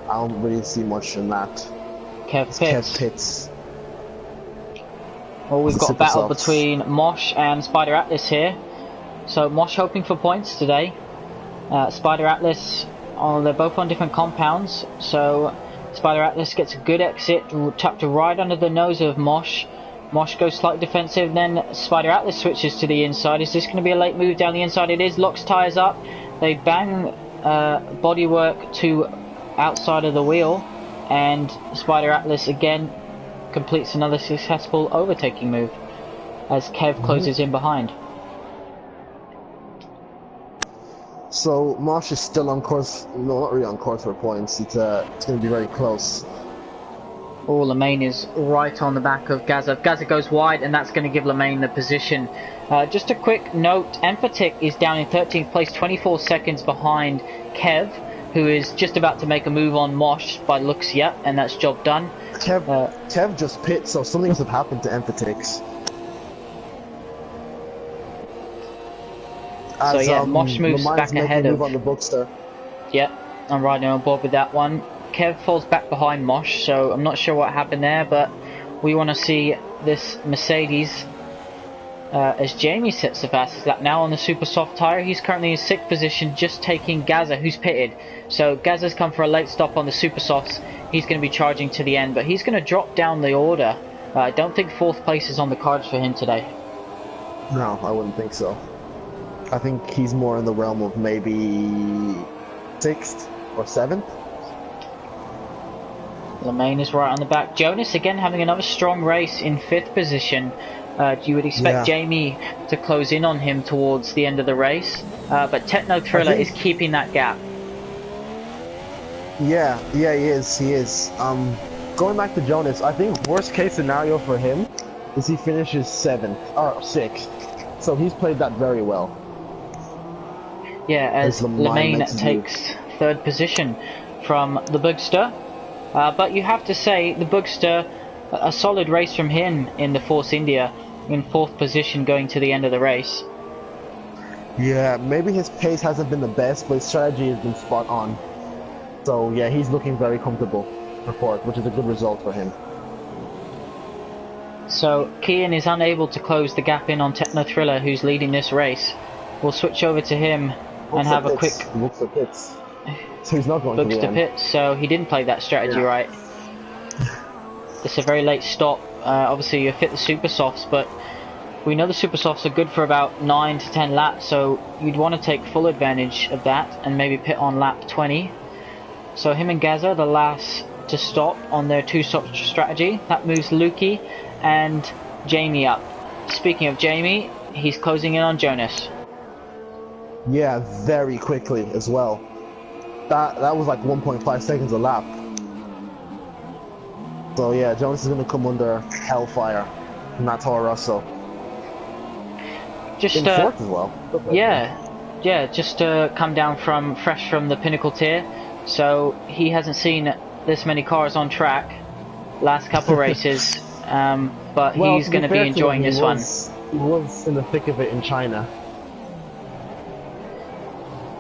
don't really see much in that. Kev pits. Well, we've got a battle between Mosh and Spider Atlas here. So Mosh hoping for points today. Spider Atlas, they're both on different compounds. So Spider Atlas gets a good exit, tucked right under the nose of Mosh. Mosh goes slightly defensive, then Spider Atlas switches to the inside. Is this going to be a late move down the inside? It is. Locks tyres up. They bang bodywork to outside of the wheel, and Spider Atlas again completes another successful overtaking move as Kev closes in behind. So Mosh is still on course. No, not really on course for points. It's going to be very close. Oh, Lemaine is right on the back of Gaza. Gaza goes wide, and that's going to give Lemaine the position. Just a quick note, Emphatic is down in 13th place, 24 seconds behind Kev, who is just about to make a move on Mosh by looks yet, and that's job done. Kev just pit, so something must have happened to Emphatix. So yeah, Mosh moves back ahead of... on the Bookster. Yep, I'm riding on board with that one. Kev falls back behind Mosh, so I'm not sure what happened there, but we want to see this Mercedes as Jamie sets the fastest lap now on the super soft tyre. He's currently in 6th position, just taking Gaza, who's pitted. So Gaza's come for a late stop on the super softs. He's going to be charging to the end, but he's going to drop down the order. I don't think 4th place is on the cards for him today. No, I wouldn't think so. I think he's more in the realm of maybe 6th or 7th. Lemaine is right on the back. Jonas again having another strong race in 5th position. You would expect Jamie to close in on him towards the end of the race, but Techno Thriller is keeping that gap. Yeah, he is. Going back to Jonas, I think worst case scenario for him is he finishes 7th or 6th. So he's played that very well. Yeah, as Lemaine takes 3rd position from the Bookster. But you have to say, the Bookster, a solid race from him in the Force India, in 4th position going to the end of the race. Yeah, maybe his pace hasn't been the best, but his strategy has been spot on. So yeah, he's looking very comfortable for 4th, which is a good result for him. So Kian is unable to close the gap in on Techno Thriller, who's leading this race. We'll switch over to him and have a quick... Looks for pits. So he's not going to the end. Pits, so he didn't play that strategy right. It's a very late stop. Obviously you fit the super softs, but we know the super softs are good for about 9 to 10 laps, so you'd want to take full advantage of that and maybe pit on lap 20. So him and Gaza, the last to stop on their two-stop strategy. That moves Lukey and Jamie up. Speaking of Jamie, he's closing in on Jonas. Yeah, very quickly as well. That was like 1.5 seconds a lap. So yeah, Jonas is going to come under hellfire from that Toro Rosso. Just in fourth as well. Yeah, just come down fresh from the Pinnacle tier. So he hasn't seen this many cars on track last couple races, but he's going to be enjoying this one. He was in the thick of it in China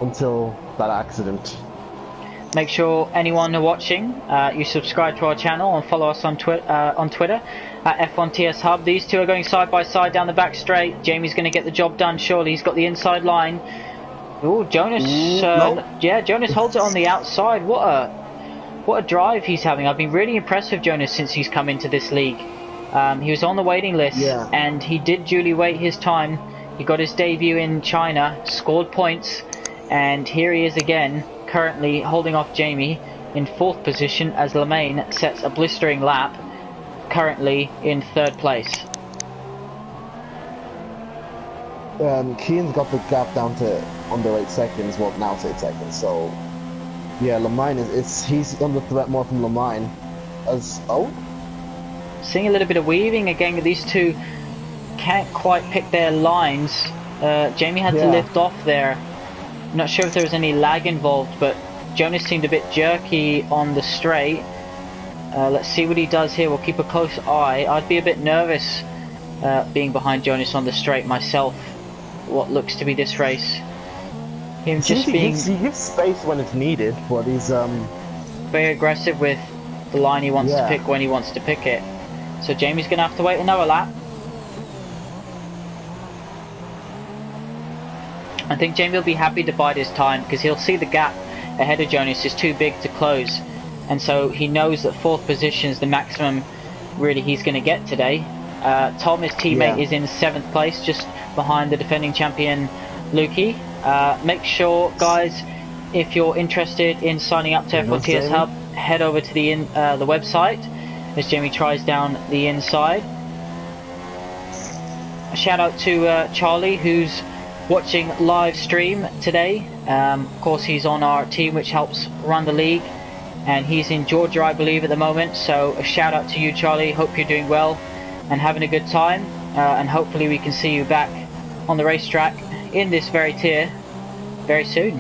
until that accident. Make sure anyone watching, you subscribe to our channel and follow us on Twitter at F1TS Hub. These two are going side by side down the back straight. Jamie's going to get the job done. Surely he's got the inside line. Oh, Jonas! Yeah, Jonas holds it on the outside. What a drive he's having. I've been really impressed with Jonas since he's come into this league. He was on the waiting list, and he did duly wait his time. He got his debut in China, scored points, and here he is again, currently holding off Jamie in 4th position as Lemaine sets a blistering lap, currently in 3rd place. Keane's got the gap down to under 8 seconds, well now it's 8 seconds, so yeah, Lemaine he's under threat more from Lemaine seeing a little bit of weaving again. These two can't quite pick their lines. Jamie had to lift off there. I'm not sure if there was any lag involved, but Jonas seemed a bit jerky on the straight. Let's see what he does here. We'll keep a close eye. I'd be a bit nervous being behind Jonas on the straight myself. What looks to be this race. He gives space when it's needed, but he's very aggressive with the line he wants to pick when he wants to pick it. So Jamie's going to have to wait another lap. I think Jamie will be happy to bide his time because he'll see the gap ahead of Jonas is too big to close, and so he knows that 4th position is the maximum really he's going to get today. Tom, his teammate, is in 7th place, just behind the defending champion Lukey. Make sure, guys, if you're interested in signing up to F1TS Hub, head over to the website as Jamie tries down the inside. A shout out to Charlie, who's watching live stream today. Of course, he's on our team which helps run the league, and he's in Georgia, I believe, at the moment. So a shout out to you, Charlie. Hope you're doing well and having a good time, and hopefully we can see you back on the racetrack in this very tier very soon.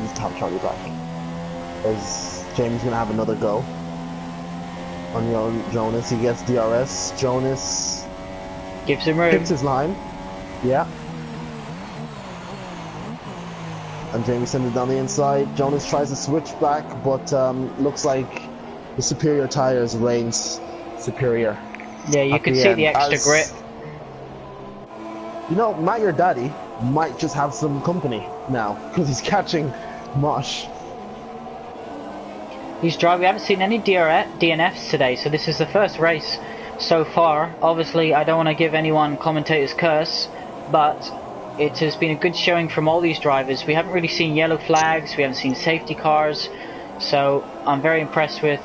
Let's have Charlie back. As Jamie's gonna have another go on Jonas. He gets DRS. Jonas gives him room. Picks his line. Yeah. And Jamie sends it down the inside. Jonas tries to switch back, but looks like the superior tires reigns superior. Yeah, you can see the extra grip. You know, Matt, your daddy, might just have some company now because he's catching Mosh. He's driving. We haven't seen any DNFs today, so this is the first race so far. Obviously, I don't want to give anyone commentator's curse, but it has been a good showing from all these drivers. We haven't really seen yellow flags, we haven't seen safety cars, so I'm very impressed with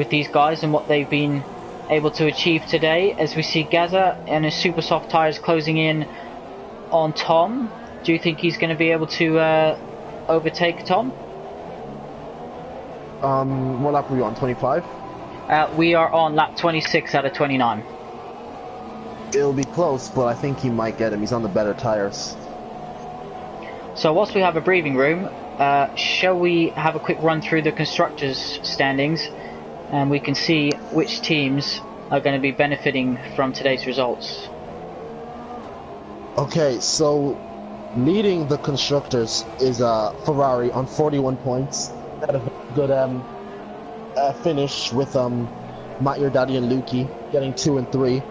these guys and what they've been able to achieve today. As we see Gaza and his super soft tyres closing in on Tom. Do you think he's going to be able to overtake Tom? What lap are we on, 25? We are on lap 26 out of 29. It'll be close, but I think he might get him. He's on the better tires. So whilst we have a breathing room, shall we have a quick run through the constructors' standings, and we can see which teams are going to be benefiting from today's results. Okay, so leading the constructors is Ferrari on 41 points. Had a good finish with Matt, your daddy, and Lukey getting 2 and 3.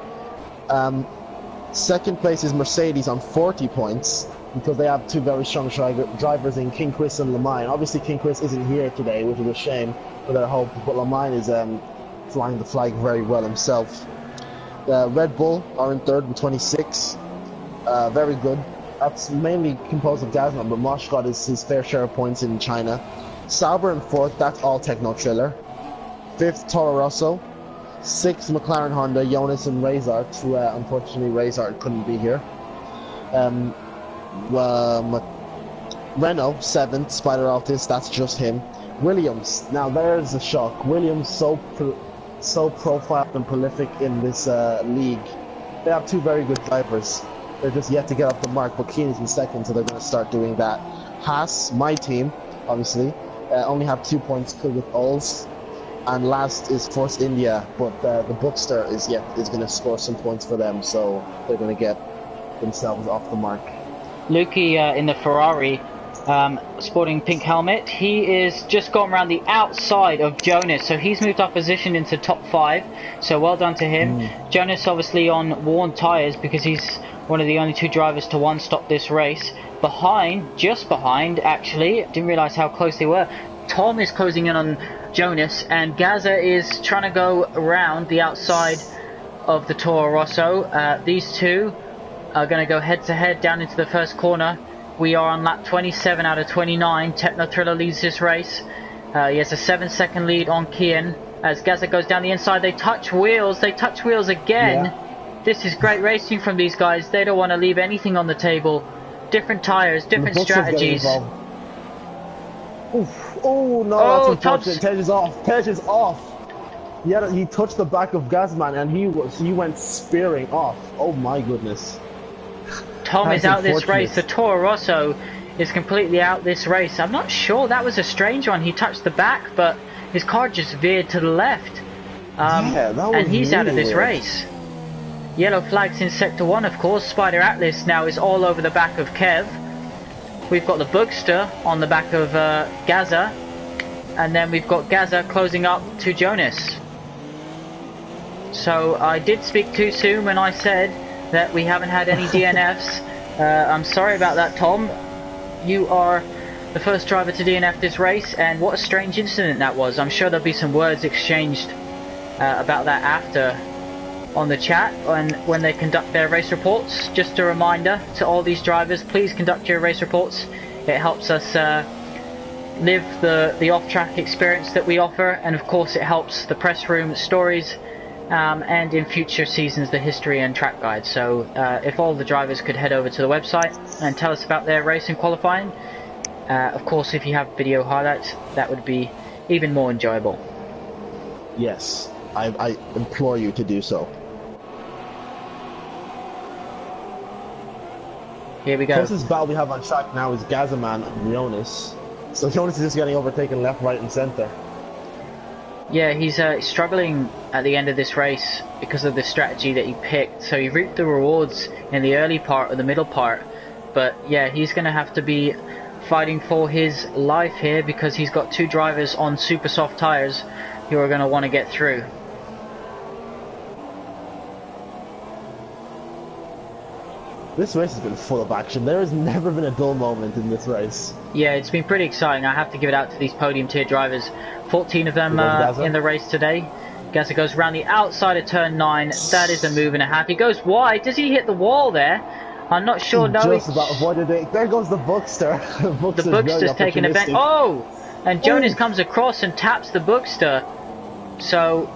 Second place is Mercedes on 40 points because they have two very strong drivers in King Chris and Lemaine. Obviously, King Chris isn't here today, which is a shame for their hope, but Lemaine is flying the flag very well himself. Red Bull are in third with 26. Very good. that's mainly composed of Gazman, but Mosh got his fair share of points in China. Sauber in 4th, that's all Techno Triller. 5th, Toro Rosso. 6th, McLaren Honda, Jonas and Razart, who unfortunately Razart couldn't be here. Renault, 7th, Spider Altis, that's just him. Williams, now there's a shock. Williams so profiled and prolific in this league. They have 2 very good drivers. They're just yet to get up the mark, but Keen is in 2nd, so they're going to start doing that. Haas, my team, obviously, only have 2 points with Ols. And last is Force India, but the Bookster is going to score some points for them, so they're going to get themselves off the mark. Lukey in the Ferrari, sporting pink helmet, he is just gone around the outside of Jonas, so he's moved up position into top 5, so well done to him. Jonas obviously on worn tyres because he's one of the only 2 drivers to one-stop this race. Just behind actually, didn't realise how close they were, Tom is closing in on Jonas, and Gaza is trying to go around the outside of the Toro Rosso. These 2 are going to go head-to-head down into the first corner. We are on lap 27 out of 29. Techno Thriller leads this race. He has a 7-second lead on Kian. As Gaza goes down the inside, they touch wheels. They touch wheels again. Yeah. This is great racing from these guys. They don't want to leave anything on the table. Different tyres, different strategies. Oof. Oh no, that's unfortunate. Tej is off. Tej is off. Yeah, he touched the back of Gazman and he went spearing off. Oh my goodness. Tom is out this race. The Toro Rosso is completely out this race. I'm not sure. That was a strange one. He touched the back, but his car just veered to the left. Yeah, that was and he's really out of this weird. race. Yellow flags in Sector 1, of course. Spider Atlas now is all over the back of Kev. We've got the Bookster on the back of Gaza. And then we've got Gaza closing up to Jonas. So I did speak too soon when I said that we haven't had any DNFs. I'm sorry about that, Tom. You are the first driver to DNF this race, and what a strange incident that was. I'm sure there'll be some words exchanged about that after on the chat and when they conduct their race reports. Just a reminder to all these drivers, please conduct your race reports. It helps us live the off-track experience that we offer, and of course it helps the press room stories and in future seasons the history and track guide. So if all the drivers could head over to the website and tell us about their race and qualifying, of course if you have video highlights that would be even more enjoyable. Yes, I implore you to do so. Here we go. The closest battle we have on track now is Gazaman and Jonas. So Jonas is just getting overtaken left, right and centre. Yeah, he's struggling at the end of this race because of the strategy that he picked. So he reaped the rewards in the early part or the middle part. But yeah, he's going to have to be fighting for his life here because he's got 2 drivers on super soft tyres who are going to want to get through. This race has been full of action. There has never been a dull moment in this race. Yeah, it's been pretty exciting. I have to give it out to these podium tier drivers. 14 of them in the race today. Gaza goes around the outside of turn 9. That is a move and a half. He goes wide. Does he hit the wall there? I'm not sure. No, just about avoided it. There goes the Bookster. The Bookster's taking a bend. Oh! And Jonas comes across and taps the Bookster. So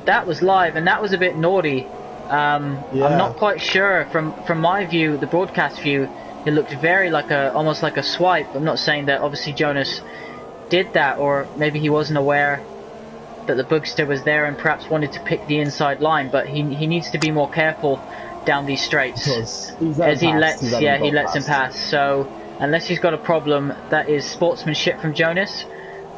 that was live, and that was a bit naughty. I'm not quite sure. From my view, the broadcast view, it looked very like almost like a swipe. I'm not saying that obviously Jonas did that, or maybe he wasn't aware that the Bookster was there and perhaps wanted to pick the inside line, but he needs to be more careful down these straights as he lets him pass. So unless he's got a problem, that is sportsmanship from Jonas.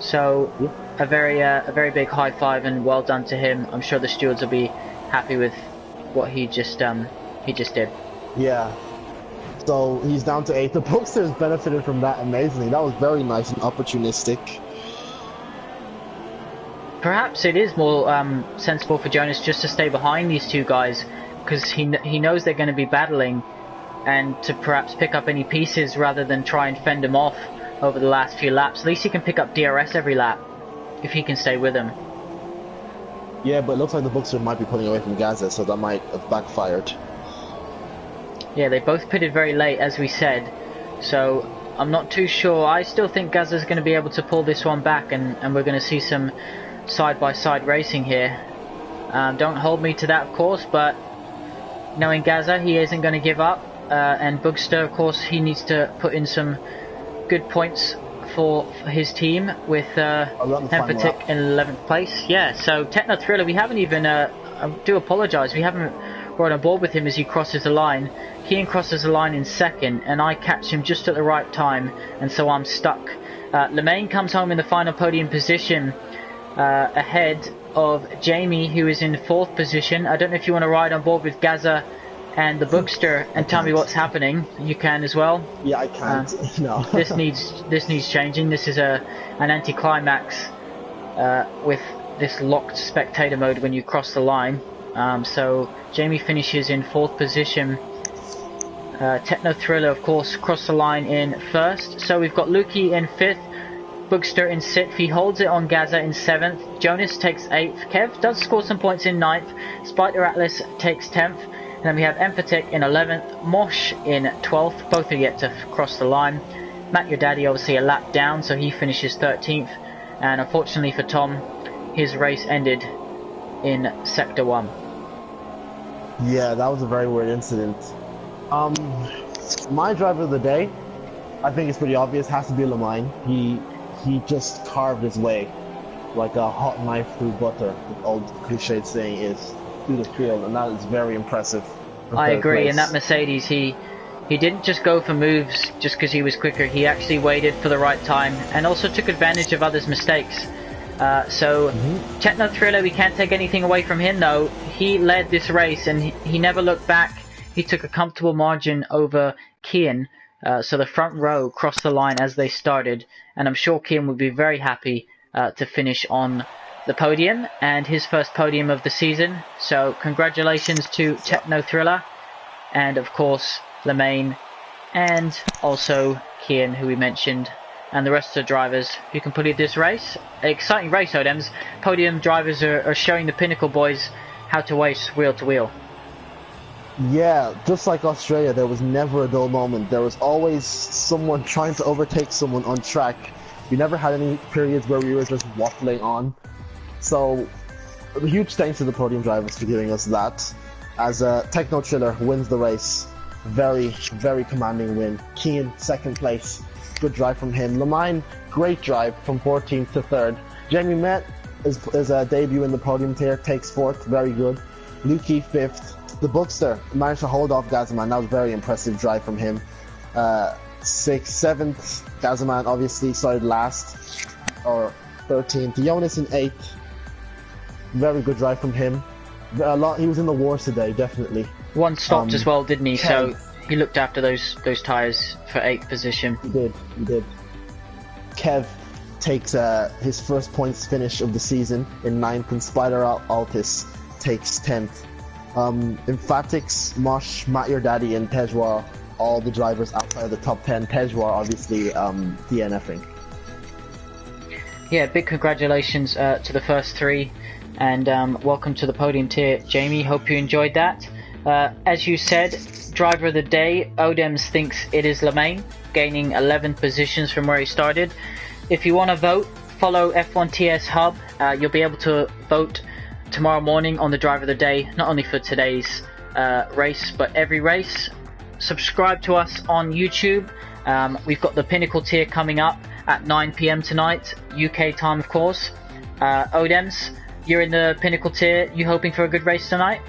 So a very big high five and well done to him. I'm sure the stewards will be happy with what he just did. Yeah. So he's down to 8. The Bookster has benefited from that amazingly. That was very nice and opportunistic. Perhaps it is more sensible for Jonas just to stay behind these 2 guys, because he knows they're going to be battling, and to perhaps pick up any pieces rather than try and fend them off over the last few laps. At least he can pick up DRS every lap if he can stay with him. Yeah, but it looks like the Bookster might be pulling away from Gaza, so that might have backfired. Yeah, they both pitted very late, as we said. So I'm not too sure. I still think Gaza's going to be able to pull this one back, and we're going to see some side-by-side racing here. Don't hold me to that, of course, but knowing Gaza, he isn't going to give up. And Boogster, of course, he needs to put in some good points for his team with Emphatic in 11th place. Yeah, so Techno Thriller, we haven't even, I do apologise, we haven't brought on board with him as he crosses the line. Kian crosses the line in second, and I catch him just at the right time, and so I'm stuck. Lemaine comes home in the final podium position, ahead of Jamie, who is in 4th position. I don't know if you want to ride on board with Gaza and the Boogster and tell me what's happening. You can as well. Yeah, I can't. No. this needs changing. This is an anticlimax with this locked spectator mode when you cross the line. So Jamie finishes in 4th position. Techno Thriller, of course, crossed the line in 1st. So we've got Lukey in 5th. Boogster in 6th, he holds it on Gaza in 7th. Jonas takes 8th. Kev does score some points in 9th. Spider Atlas takes 10th. And then we have Emphatic in 11th. Mosh in 12th. Both are yet to cross the line. Matt Your Daddy obviously a lap down, so he finishes 13th. And unfortunately for Tom, his race ended in Sector 1. Yeah, that was a very weird incident. My driver of the day, I think it's pretty obvious, has to be Lemaine. He just carved his way like a hot knife through butter, the old cliched saying is, through the field, and that is very impressive. I agree, and that Mercedes, he didn't just go for moves just because he was quicker. He actually waited for the right time and also took advantage of others' mistakes. Techno Thriller, we can't take anything away from him though. He led this race and he never looked back. He took a comfortable margin over Kian. So the front row crossed the line as they started, and I'm sure Kian would be very happy to finish on the podium, and his first podium of the season. So congratulations to Techno Thriller, and of course Lemaine, and also Kian, who we mentioned, and the rest of the drivers who completed this race. Exciting race, Odems. Podium drivers are showing the Pinnacle boys how to race wheel to wheel. Yeah, just like Australia, there was never a dull moment. There was always someone trying to overtake someone on track. We never had any periods where we were just waffling on. So, a huge thanks to the podium drivers for giving us that. As Techno Thriller wins the race. Very, very commanding win. Kian, 2nd place. Good drive from him. Lemaine, great drive from 14th to 3rd. Jamie Met is debut in the podium tier, takes 4th, very good. Lukey, 5th. The Boogster managed to hold off Gazaman. That was a very impressive drive from him. 6th, 7th. Gazaman obviously started last, or 13th. Jonas in 8th. Very good drive from him. He was in the wars today, definitely. One stopped as well, didn't he? So he looked after those tyres for 8th position. He did. Kev takes his first points finish of the season in 9th, and Spider Altis takes 10th. Emphatics, Mosh, Matt Your Daddy, and Tejwar, all the drivers outside of the top 10. Tejwar obviously DNFing. Yeah, big congratulations to the first 3, and welcome to the podium tier, Jamie. Hope you enjoyed that. As you said, driver of the day, Odems thinks it is Lemaine, gaining 11 positions from where he started. If you want to vote, follow F1TS Hub. You'll be able to vote tomorrow morning on the driver of the day, not only for today's race, but every race. Subscribe to us on YouTube. We've got the Pinnacle tier coming up at 9 PM tonight, UK time of course. Odems, you're in the Pinnacle tier. You hoping for a good race tonight?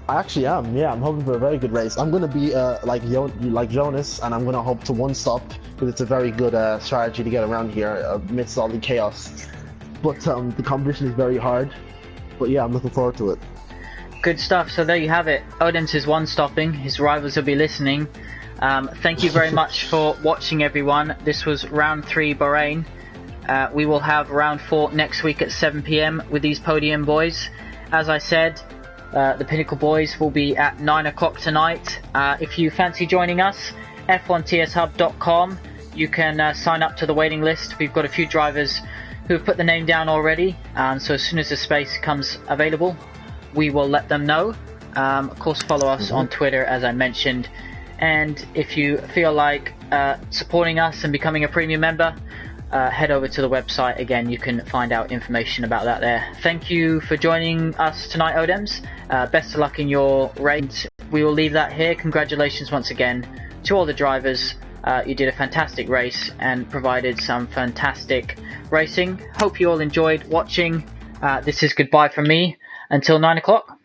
I actually am, yeah. I'm hoping for a very good race. I'm going to be like Jonas, and I'm going to hope to one stop, because it's a very good strategy to get around here amidst all the chaos. But the competition is very hard. But yeah, I'm looking forward to it. Good stuff. So there you have it. Odems is one stopping. His rivals will be listening. Thank you very much for watching, everyone. This was round 3 Bahrain. We will have round 4 next week at 7 PM with these podium boys. As I said, the Pinnacle boys will be at 9 o'clock tonight. If you fancy joining us, f1tshub.com. You can sign up to the waiting list. We've got a few drivers who've put the name down already, so as soon as the space comes available, we will let them know. Of course, follow us on Twitter, as I mentioned. And if you feel like supporting us and becoming a premium member, head over to the website. Again, you can find out information about that there. Thank you for joining us tonight, Odems. Best of luck in your race. We will leave that here. Congratulations once again to all the drivers. You did a fantastic race and provided some fantastic racing. Hope you all enjoyed watching. This is goodbye from me until 9 o'clock.